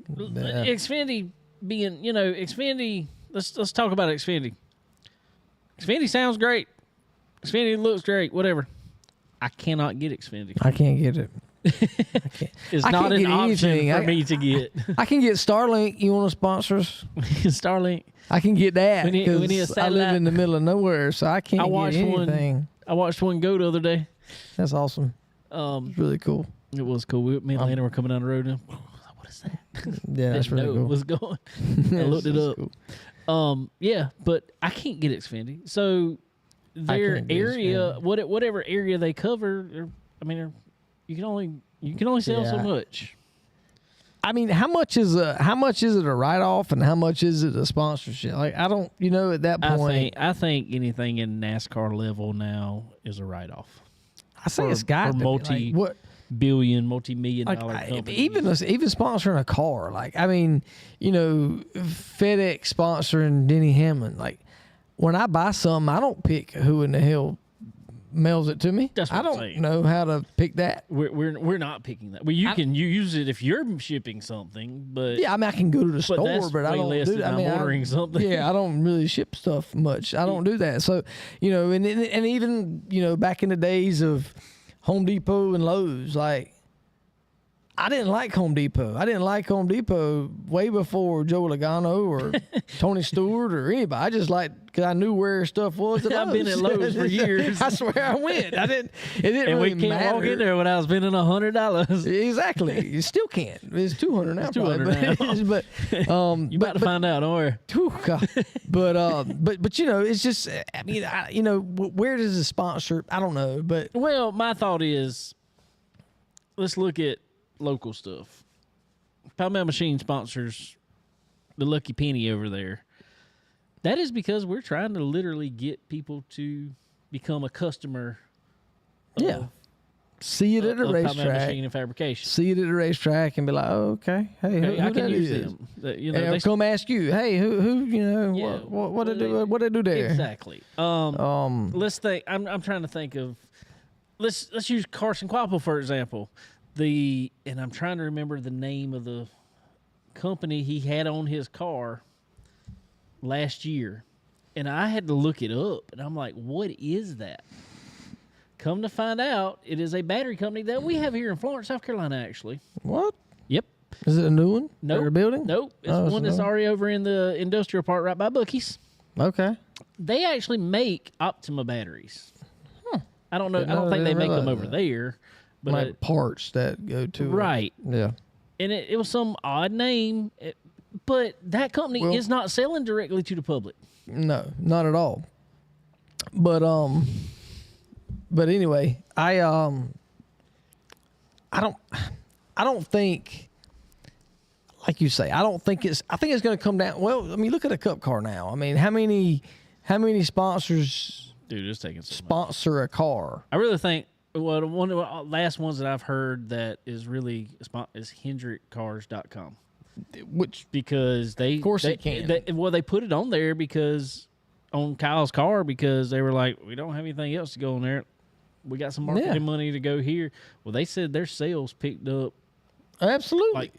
Xfinity being, Xfinity. Let's talk about Xfinity. Xfinity sounds great. Xfinity looks great. Whatever. I cannot get Xfinity. I can't get it. It's I not can't an get option anything. for me to get. I can get Starlink. You want to sponsor us? Starlink. I can get that We need a because I live satellite. in the middle of nowhere, so I can't I get watched anything. I watched one go the other day. That's awesome. It's really cool. It was cool. Me and Landon were coming down the road and what is that? Yeah, that's Didn't really know cool. it was going. I That's looked it just up. cool. Yeah, but I can't get Xfinity. So their can't get area, Xfinity. whatever area they cover, you can only sell so Yeah. much. I mean, how much is it a write off, and how much is it a sponsorship? Like, I don't, at that point, I think anything in NASCAR level now is a write off. I say it's got to be. Like, what? Multi-million dollar companies. Even sponsoring a car. Like, I mean, FedEx sponsoring Denny Hamlin. Like, when I buy something, I don't pick who in the hell mails it to me. That's what I I'm don't saying. know how to pick that. We're not picking that. Well, you use it if you're shipping something, but Yeah, I mean, I can go to the store, that's but I way don't less do than that. I'm ordering something. Yeah, I don't really ship stuff much. I don't do that. So, and even back in the days of Home Depot and Lowe's, like, I didn't like Home Depot. I didn't like Home Depot way before Joe Logano or Tony Stewart or anybody. I just because I knew where stuff was at Lowe's. I've been at Lowe's for years. I swear I went. It didn't and really we can't matter. walk in there without spending $100. Exactly. You still can't. It's $200 now. It's $200 probably, but You about to find out, don't worry. Whew, God. But it's just, I mean, where does the sponsor? I don't know, but Well, my thought is, let's look at local stuff. Palmetto Machine sponsors the Lucky Penny over there. That is because we're trying to literally get people to become a customer. yeah, see it at a of Palmetto racetrack. Machine and Fabrication. See it at a racetrack and be like, oh, okay, hey, Okay, who I can that use is? them. They And come ask you, hey, who, Yeah, what they do there? Exactly. Let's think. I'm trying to think of. Let's use Carson Quapple for example. And I'm trying to remember the name of the company he had on his car last year, and I had to look it up, and I'm like, what is that? Come to find out, it is a battery company that we have here in Florence, South Carolina, actually. What? Yep. Is it a new one? Nope. They're building? Nope. It's Oh, it's one that's not. already over in the industrial part right by Buc-ee's. Okay. They actually make Optima batteries. I don't know. Didn't I don't know think they they make them realized over that. there. But Like parts that go to it. right. Yeah. And it was some odd name, but that company Well- is not selling directly to the public. No, not at all. But anyway, I don't think, like you say, I think it's going to come down. Well, I mean, look at a Cup car now. I mean, how many sponsors Dude, it's taking so much. sponsor a car? I really think one of the last ones that I've heard that is really is HendrickCars.com. Which, Because of course it can. They put it on there on Kyle's car because they were like, we don't have anything else to go on there. We got some marketing money to go here. Well, they said their sales picked up absolutely, like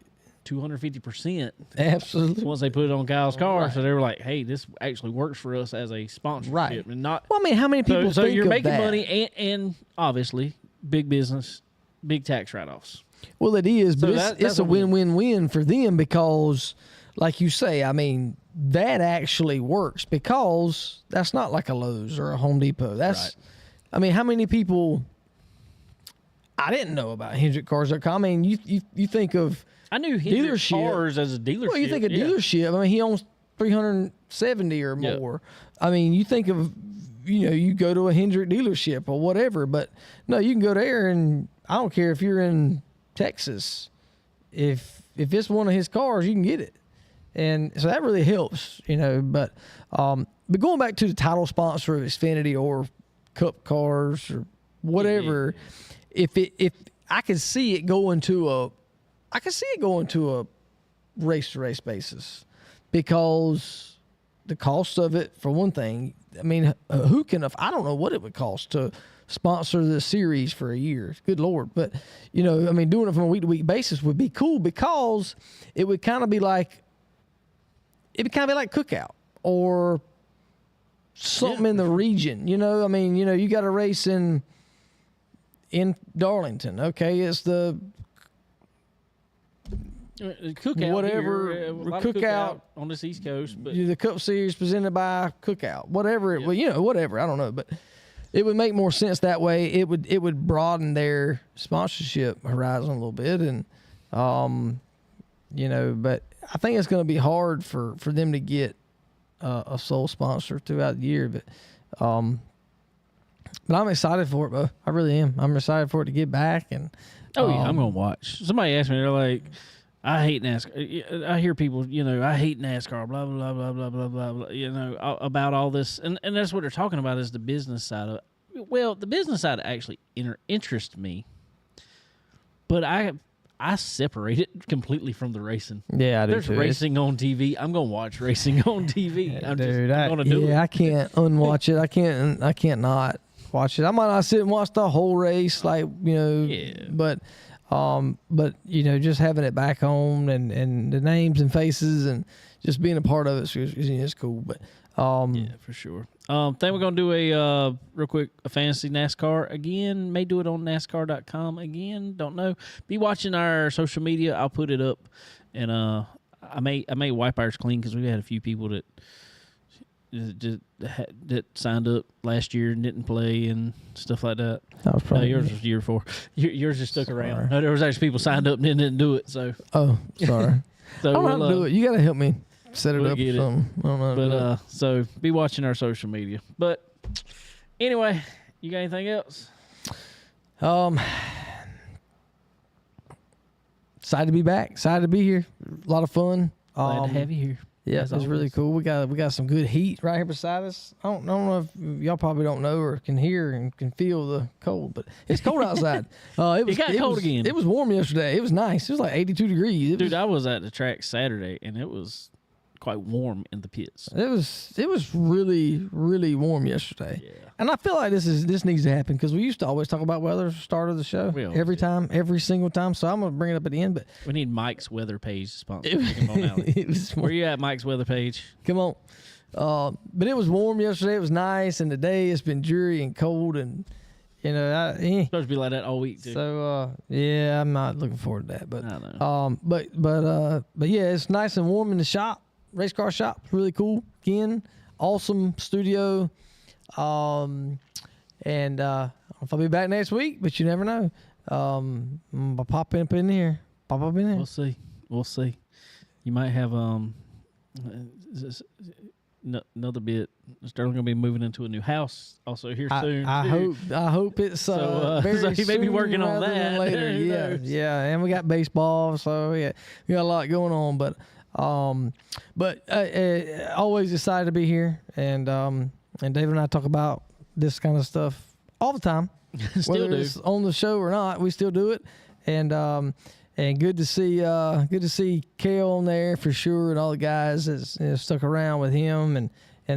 250% absolutely. once they put it on Kyle's car. Right. So they were like, hey, this actually works for us as a sponsorship. Right. And not, Well, I mean, how many people so think you're of making that? money and obviously big business, big tax write-offs. Well, it is, but So it's that's a what we- win-win-win for them because, like you say, I mean, that actually works because that's not like a Lowe's or a Home Depot. That's, Right. I mean, how many people? I didn't know about HendrickCars.com. I mean, you think of I knew Hendrick Dealership. Cars as a dealership. well, you think of yeah. dealership. I mean, he owns 370 or Yeah. more. I mean, you think of, you go to a Hendrick dealership or whatever, but no, you can go there and I don't care if you're in Texas. If it's one of his cars, you can get it. And so that really helps, but going back to the title sponsor of Xfinity or Cup Cars or whatever, if I could see it going to a race-to-race basis because the cost of it, for one thing, I mean, I don't know what it would cost to sponsor the series for a year. Good Lord. But, I mean, doing it from a week-to-week basis would be cool because it would kind of be like Cookout or something in the region, I mean, you got a race in Darlington. Okay. It's the Cookout whatever, here, a lot of Cookout on this East Coast, but the Cup Series presented by Cookout, whatever. Well, whatever. I don't know, but it would make more sense that way. It would broaden their sponsorship horizon a little bit, and but I think it's going to be hard for them to get a sole sponsor throughout the year. But I'm excited for it, bro. I really am. I'm excited for it to get back, and I'm gonna watch. Somebody asked me, they're like, I hate NASCAR. I hear people, I hate NASCAR, blah, blah, blah, blah, blah, blah, blah, about all this. And that's what they're talking about is the business side of it. Well, the business side actually interests me, but I separate it completely from from the racing. Yeah, I do There's too. racing on TV. I'm gonna watch racing on TV. I'm gonna do it. I can't unwatch it. I can't not watch it. I might not sit and watch the whole race, but just having it back home and the names and faces and just being a part of it's cool. But yeah, for sure. Think we're gonna do a real quick a fantasy NASCAR again. May do it on NASCAR.com again. Don't know. Be watching our social media. I'll put it up, and I may wipe ours clean because we had a few people that signed up last year and didn't play and stuff like that. that was probably Yours was the year before. Yours just stuck around. No, there was actually people signed up and didn't do it. So sorry. so I don't know how to do it. You gotta help me set it we'll up or get it. something. I don't know. How to do it. But so be watching our social media. But anyway, you got anything else? Excited to be back. Excited to be here. A lot of fun. Glad to have you here. Yeah, as it's really always. cool. We got some good heat right here beside us. I don't know if y'all probably don't know or can hear and can feel the cold, but it's cold outside. It got cold was, again. It was warm yesterday. It was nice. It was like 82 degrees. Dude, I was at the track Saturday and it was quite warm in the pits. It was really, really warm yesterday. Yeah. And I feel like this needs to happen because we used to always talk about weather at the start of the show every single time. So I'm gonna bring it up at the end. But We need Mike's weather page to sponsor Chicken Bone Alley. it was Where you at, Mike's weather page? come on. But it was warm yesterday. It was nice, and today it's been dreary and cold, and Supposed to be like that all week too. So yeah, I'm not looking forward to that. But I know. but yeah, it's nice and warm in the shop. Race car shop, really cool. Again, awesome studio. And I don't know if I'll be back next week, but you never know. I'll pop up in here. Pop up in there. We'll see. You might have another bit. Sterling gonna be moving into a new house also here soon. I hope it's very so he may be soon working on rather than that. later. Who Yeah, knows? yeah, and we got baseball, so we got a lot going on. But always excited to be here, and David and I talk about this kind of stuff all the time. Still Whether do. it's on the show or not, we still do it, and good to see Kale on there for sure, and all the guys that stuck around with him and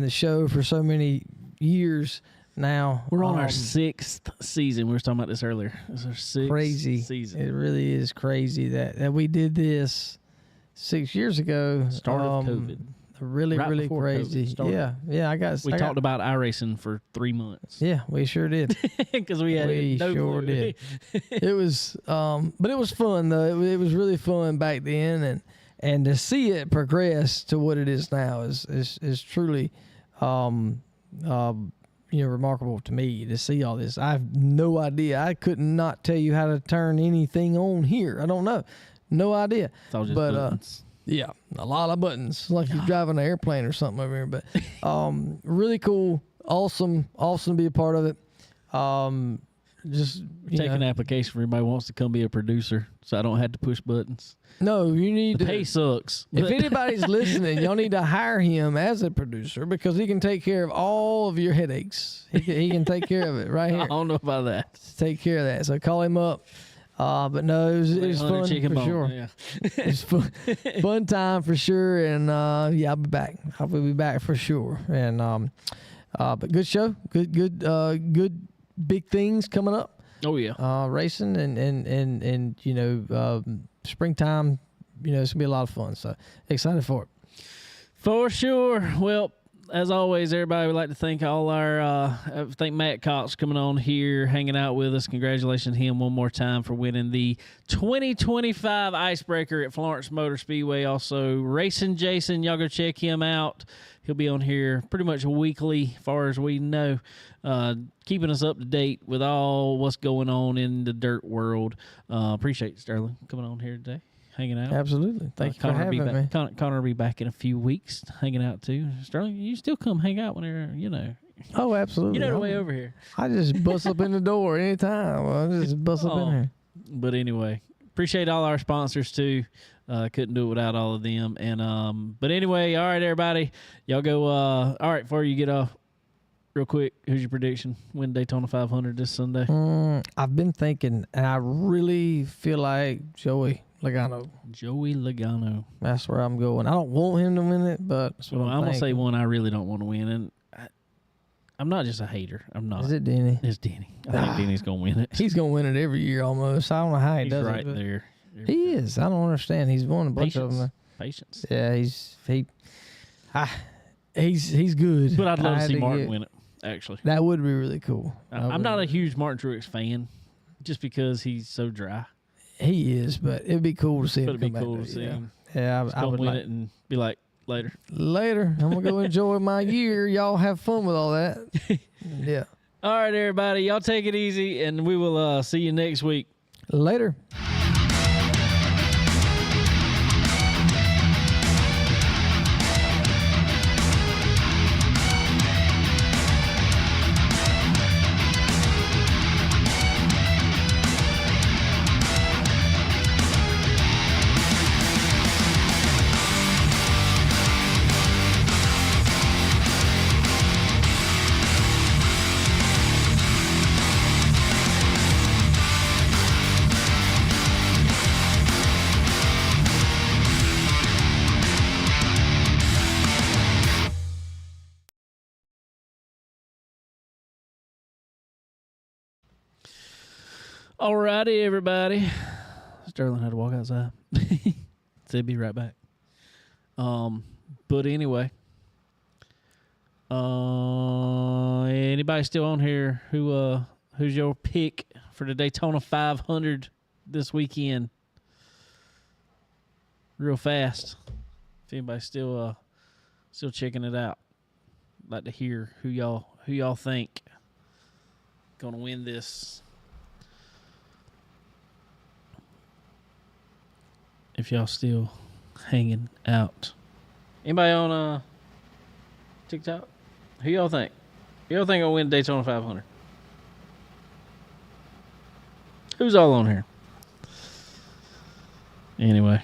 the show for so many years now. We're on our 6th season. We were talking about this earlier. It's our 6th crazy season. It really is crazy that we did this 6 years ago. Start of COVID. Really, Right really before crazy. COVID started. Yeah. We talked about iRacing for 3 months. Yeah, we sure did. Because we had We no sure clue. did. It was, but it was fun though. It was really fun back then, and to see it progress to what it is now is truly, remarkable to me to see all this. I have no idea. I could not tell you how to turn anything on here. I don't know, no idea. It's all just But, buttons. Yeah, a lot of buttons, like you're driving an airplane or something over here. But really cool, awesome to be a part of it. Just Take an application for anybody who wants to come be a producer so I don't have to push buttons. No, you need The to. pay sucks. If but- anybody's listening, y'all need to hire him as a producer because he can take care of all of your headaches. He can take care of it right I here. don't know about that. Take care of that. So call him up. But no, it was fun Chicken for bone. sure. Yeah. It was fun time for sure. And I'll be back. I will be back for sure. And but good show. Good big things coming up. Oh yeah. Racing and springtime. It's gonna be a lot of fun. So excited for it. For sure. Well, as always, everybody would like to thank all our thank Matt Cox coming on here, hanging out with us. Congratulations to him one more time for winning the 2025 Icebreaker at Florence Motor Speedway. Also, Racing Jason, y'all go check him out. He'll be on here pretty much weekly, as far as we know, keeping us up to date with all what's going on in the dirt world. Appreciate Sterling coming on here today, hanging out. Absolutely. Thank you for Connor will be having me. Connor will be back in a few weeks, hanging out too. Sterling, you still come hang out whenever Oh, absolutely. the way over here. I just bust up in the door anytime. I just bust up in here. But anyway, appreciate all our sponsors too. Couldn't do it without all of them. And but anyway, all right, everybody, y'all go. All right, before you get off, real quick, who's your prediction? Win Daytona 500 this Sunday? I've been thinking, and I really feel like Joey Logano. Joey Logano. That's where I'm going. I don't want him to win it, but that's what Well, I'm I'm gonna say thinking. one I really don't want to win, and I'm not just a hater. I'm not. Is it Denny? It's Denny. I think Denny's gonna win it. He's gonna win it every year almost. I don't know how he He's does right it. But there. he is. I don't understand. He's won a bunch of them. Patience. Yeah, he's good. But I'd love I to had see Martin get- win it. Actually, That would be really cool. I'm not a huge Martin Truex fan, just because he's so dry. He is, but it'd be cool to see But him it'd be come cool back. to see him. Yeah, I Come would win like it and be like later. later. I'm gonna go enjoy my year. Y'all have fun with all that. Yeah. All right, everybody, y'all take it easy, and we will see you next week. Later. All righty, everybody. Sterling had to walk outside. So he'll be right back. But anyway, anybody still on here who's your pick for the Daytona 500 this weekend? Real fast. If anybody's still checking it out, I'd like to hear who y'all think gonna win this. If y'all still hanging out. Anybody on TikTok? Who y'all think? Who y'all think will win Daytona 500? Who's all on here? Anyway.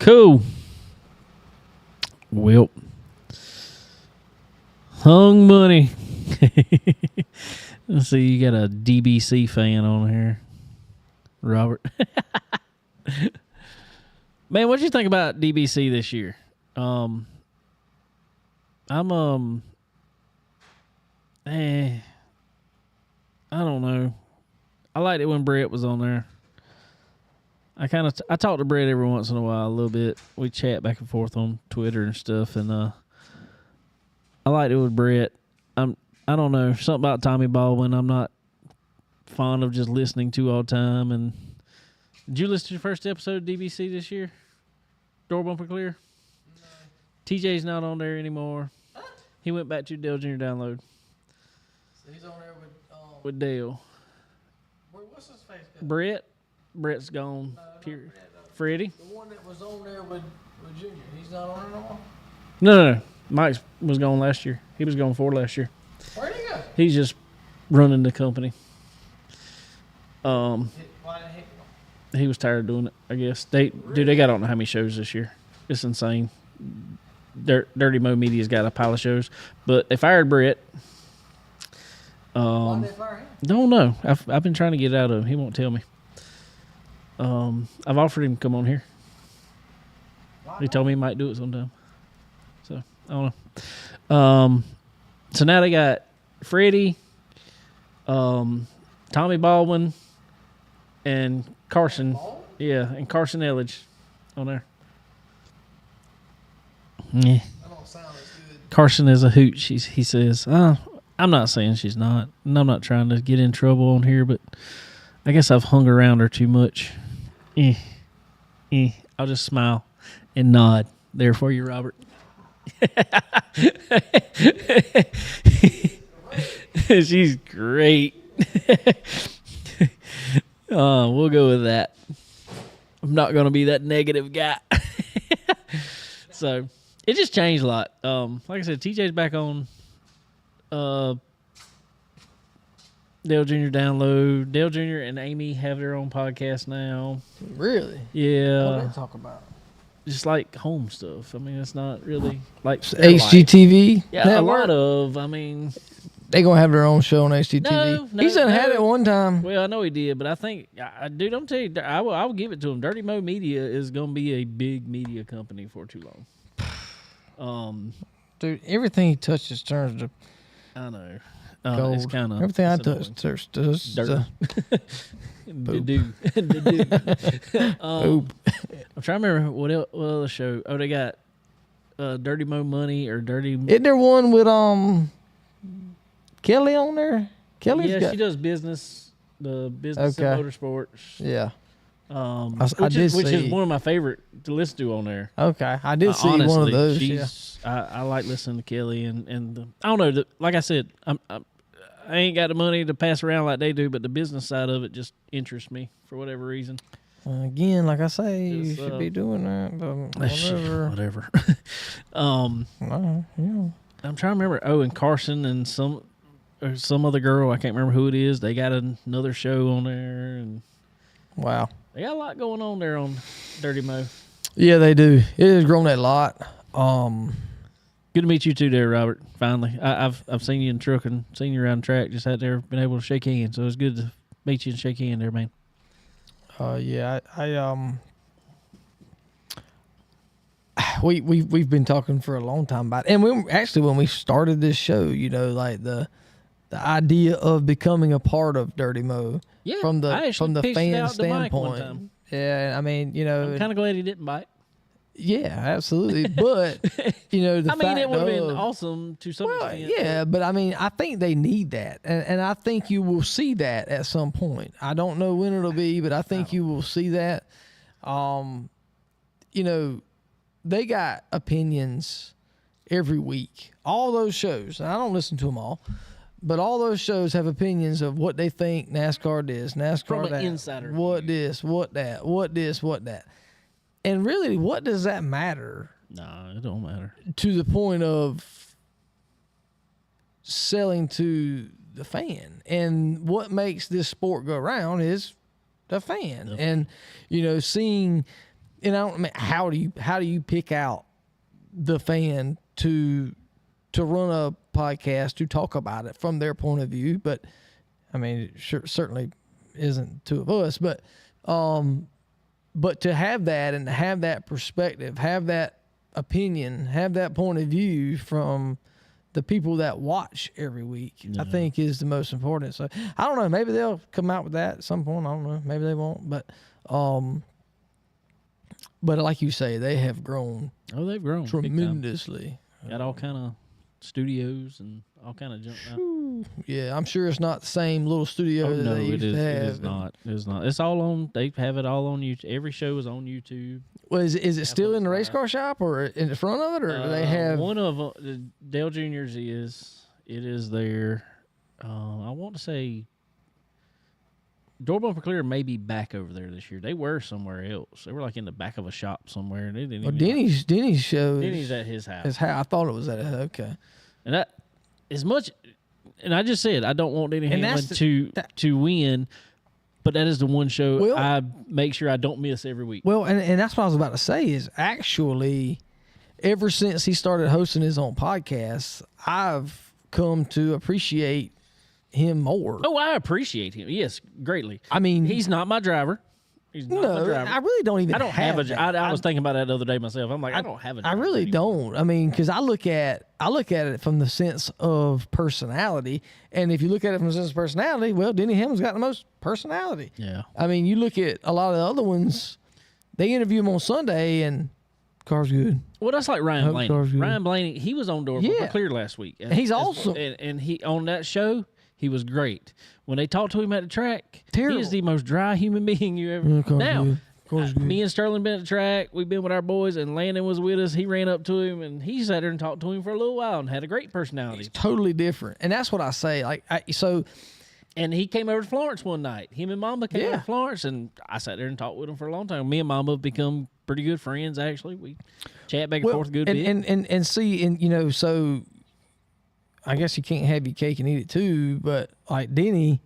Cool. Well. Hung money. Let's see, you got a DBC fan on here. Robert. Man, what'd you think about DBC this year? I don't know. I liked it when Brett was on there. I talk to Brett every once in a while a little bit. We chat back and forth on Twitter and stuff, and I liked it with Brett. I don't know, something about Tommy Baldwin I'm not fond of just listening to all the time. And did you listen to the first episode of DBC this year? Door Bumper Clear? No. TJ's not on there anymore. What? He went back to Dale Jr. Download. So he's on there with Dale. What's his face? Brett? Brett's gone. Freddie? The one that was on there with Junior. He's not on there no more? No. Mike was gone last year. He was gone for last year. Where'd he go? He's just running the company. Why did he He was tired of doing it, I guess. They got I don't know how many shows this year. It's insane. Dirty Mo Media's got a pile of shows, but they fired Brett. Why did they fire him? Don't know. I've been trying to get out of him. He won't tell me. I've offered him to come on here. He told me he might do it sometime. So I don't know. So now they got Freddie, Tommy Baldwin, and Carson. Yeah, and Carson Elledge on there. Yeah. That don't sound as good. Carson is a hoot, he says. I'm not saying she's not. And I'm not trying to get in trouble on here, but I guess I've hung around her too much. I'll just smile and nod there for you, Robert. She's great. We'll go with that. I'm not going to be that negative guy. So it just changed a lot. Like I said, TJ's back on. Dale Jr. download. Dale Jr. and Amy have their own podcast now. Really? Yeah. What do they talk about? Just like home stuff. I mean, it's not really like their life. HGTV. Yeah, network? a lot of. I mean, They gonna have their own show on HGTV. No, He's done had no. it one time. well, I know he did, but I think, dude, I'm telling you, I will give it to him. Dirty Mo Media is gonna be a big media company for too long. Dude, everything he touches turns to I know. gold. It's kind of Everything I touch turns to dirt. I'm trying to remember what other show. Oh, they got Dirty Mo Money or Dirty. Isn't there one with Kelly on there? Kelly's Yeah, got. she does business. The business Okay. and motorsports. Yeah. Which is one of my favorite to listen to on there. Okay, I did see Honestly, one of those. Yeah. she's I like listening to Kelly and I don't know. Like I said, I ain't got the money to pass around like they do, but the business side of it just interests me for whatever reason. Again, like I say, you It's, should be doing that, but whatever. Yeah. I'm trying to remember. Oh, and Carson and some other girl, I can't remember who it is. They got another show on there, and Wow. they got a lot going on there on Dirty Mo. Yeah, they do. It has grown a lot. Good to meet you too, there, Robert. Finally, I've seen you in truck and seen you around the track. Just had there, been able to shake hands, so it's good to meet you and shake hands there, man. Yeah, we've been talking for a long time about it. And when we started this show, you know, like the idea of becoming a part of Dirty Mo Yeah, from the I actually pitched fan out the mic one standpoint. time. Yeah, I mean, you know, I'm kind of glad he didn't bite. yeah, absolutely. But you know, the I mean, fact it would have been of- awesome to some Well, extent. yeah, but I mean, I think they need that, and I think you will see that at some point. I don't know when it'll be, but I think you will see that. You know, they got opinions every week. All those shows, and I don't listen to them all, but all those shows have opinions of what they think NASCAR this, NASCAR From an that, insider what view. this, what that, what this, what that, and really, what does that matter? No, it don't matter. To the point of selling to the fan. And what makes this sport go around is the fan. Yep. And you know, seeing, you know, I mean, how do you pick out the fan to run a podcast to talk about it from their point of view? But I mean, it certainly isn't two of us, but to have that and have that perspective, have that opinion, have that point of view from the people that watch every week, I think is the most important. So I don't know, maybe they'll come out with that at some point. I don't know, maybe they won't, but like you say, they have grown Oh, they've grown big time. tremendously. Got all kind of studios and all kind of junk now. Yeah, I'm sure it's not the same little studio Oh that no, they used it to have. is not. It is not. It's all on. They have it all on YouTube. Every show is on YouTube. Well, is it still in the race car shop or in the front of it, or do they have? one of them? Dale Jr.'s is. It is there. I want to say. Door Bumper Clear may be back over there this year. They were somewhere else. They were like in the back of a shop somewhere. And they didn't. Well, even Denny's show. Denny's at his house. Is how I thought it was at. Okay. And that as much, and I just said I don't want Denny And Hamlin that's to win, but that is the one show Well- I make sure I don't miss every week. Well, and that's what I was about to say is actually, ever since he started hosting his own podcast, I've come to appreciate him more. Oh, I appreciate him. Yes, greatly. I mean, He's not my driver. He's not my no, driver. I really don't even. I don't have a. that. I was thinking about that the other day myself. I'm like, I don't have a. I driver really anymore. don't. I mean, because I look at it from the sense of personality, and if you look at it from the sense of personality, well, Denny Hamlin's got the most personality. Yeah. I mean, you look at a lot of the other ones, they interview him on Sunday, and car's good. Well, that's like Ryan Hope Blaney. car's good. Ryan Blaney, he was on Door Yeah. Bumper Clear last week. He's awesome. And he on that show, he was great. When they talked to him at the track, he Terrible. is the most dry human being you ever. Yeah, car's Now, good. Car's good. me and Sterling been at the track. We've been with our boys, and Landon was with us. He ran up to him, and he sat there and talked to him for a little while, and had a great personality. It's totally different, and that's what I say. And he came over to Florence one night. Him and Mamba came over Yeah. to Florence, and I sat there and talked with him for a long time. Me and Mamba have become pretty good friends. Actually, we chat back and forth a good bit. and see, and you know, so I guess you can't have your cake and eat it too. But like Denny,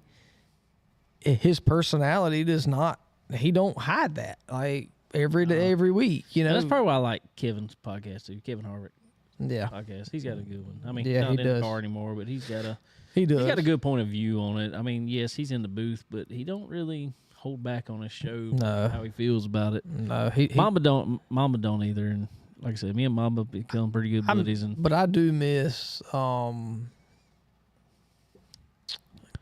his personality does not. He don't hide that like every day, every week. You know, That's probably why I like Kevin's podcast too. Kevin Harvick yeah, podcast. He's got a good one. I mean, Yeah, he's not he in the does. car anymore, but he's got he does. a good point of view on it. I mean, yes, he's in the booth, but he don't really hold back on his show. No. How he feels about it. No, he Mama don't either. And like I said, me and Mama become pretty good buddies. And but I do miss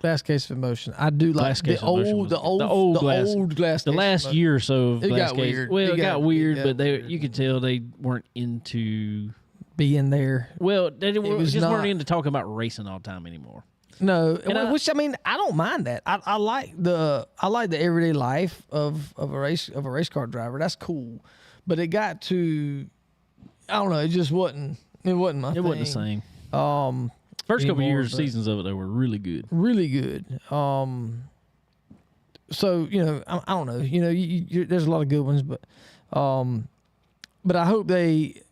Glass Case of Emotion. I do like Glass Case the of Emotion old, was- the old, the old the Glass- old Glass. the Case last of year or so of It Glass got Case, weird. well, It it got got weird, weird. but they you could tell they weren't into. being there. Well, they was just weren't not. into talking about racing all the time anymore. No, I- which I mean, I don't mind that. I like the everyday life of a race car driver. That's cool, but it got to, I don't know. It just wasn't. It wasn't my. It wasn't the same. same. First couple anymore, years, but- seasons of it, they were really good. Really good. So you know, I don't know. You know, there's a lot of good ones, but I hope they.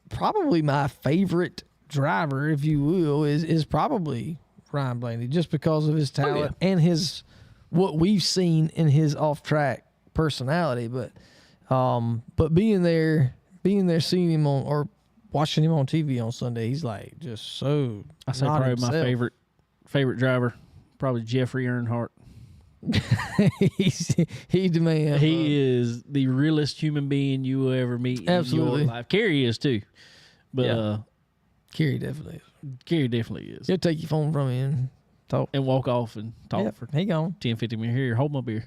Probably my favorite driver, if you will, is probably Ryan Blaney, just because of his talent and his what we've seen in his off track personality. But being there, seeing him on or watching him on TV on Sunday, he's like just so. I say not probably himself. my favorite driver, probably Jeffrey Earnhardt. he's the man. He is the realest human being you will ever meet Absolutely. in your life. Kerry is too, but Yeah. Kerry definitely is. Kerry definitely is. He'll take your phone from you and talk. And walk off and talk Yep, for he gone. 10, 15 minutes. Here, hold my beer.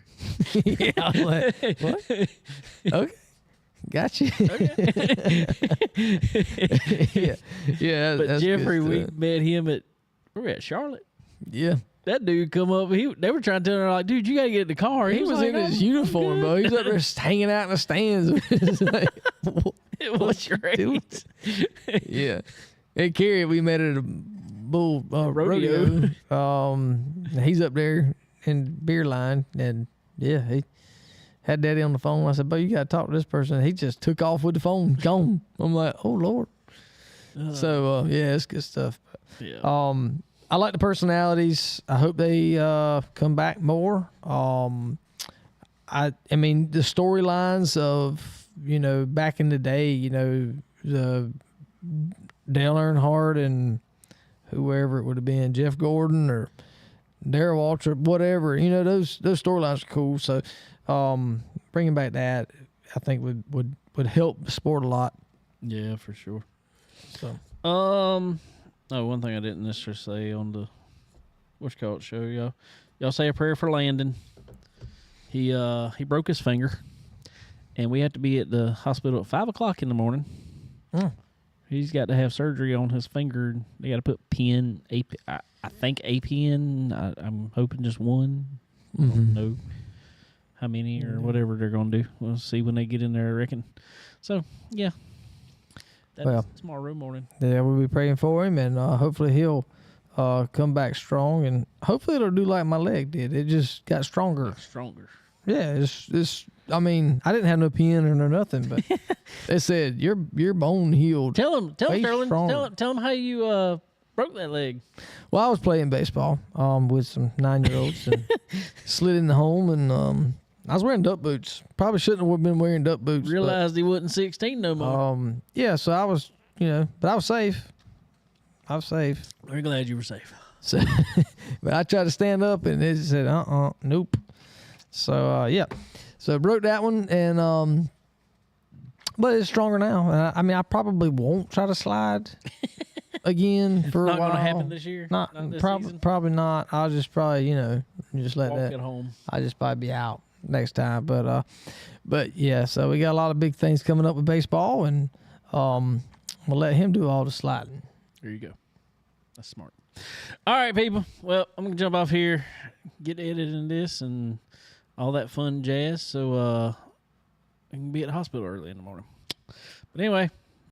Yeah, I was like, what? Okay. Gotcha. yeah. But that's Jeffrey, good we stuff. met him at Charlotte. Yeah. That dude come up. They were trying to tell her like, dude, you gotta get in the car. He was like, in "I'm his uniform, bro. He's up there hanging out in the stands. It's like, It was doing? great. yeah. And Kerry, we met at a bull rodeo. He's up there in beer line, and yeah, he had Daddy on the phone. I said, "But you got to talk to this person." He just took off with the phone, gone. I'm like, "Oh Lord." So yeah, it's good stuff. Yeah. I like the personalities. I hope they come back more. I mean the storylines of back in the day, the Dale Earnhardt and whoever it would have been, Jeff Gordon or Darrell Waltrip, whatever. Those storylines are cool. So bringing back that, I think would help the sport a lot. Yeah, for sure. So one thing I didn't necessarily say on the show, y'all say a prayer for Landon. He broke his finger, and we had to be at the hospital at 5:00 in the morning. He's got to have surgery on his finger. They got to put pin, I think a pin. I'm hoping just one. I don't know how many or whatever they're going to do. We'll see when they get in there, I reckon. So, yeah. That's tomorrow morning. Yeah, we'll be praying for him, and hopefully he'll come back strong, and hopefully it'll do like my leg did. It just got stronger. Stronger. Yeah, it's. I mean, I didn't have no pin or no nothing, but they said your bone healed. Tell him, way Sterling. stronger. Tell him how you broke that leg. Well, I was playing baseball with some 9-year-olds and slid in the home, and I was wearing duck boots. Probably shouldn't have been wearing duck boots. Realized he wasn't 16 no more. But, yeah, so I was, but I was safe. Very glad you were safe. So, but I tried to stand up, and it said, nope. So, yeah. So I broke that one, and but it's stronger now. And I mean, I probably won't try to slide again for a Not while. going to happen this year. Not this season. probably not. I'll just probably just let Walk that. at home. I'll just probably be out next time. But yeah. So we got a lot of big things coming up with baseball, and we'll let him do all the sliding. There you go. That's smart. All right, people. Well, I'm gonna jump off here, get editing this, and all that fun jazz. So I can be at the hospital early in the morning. But anyway,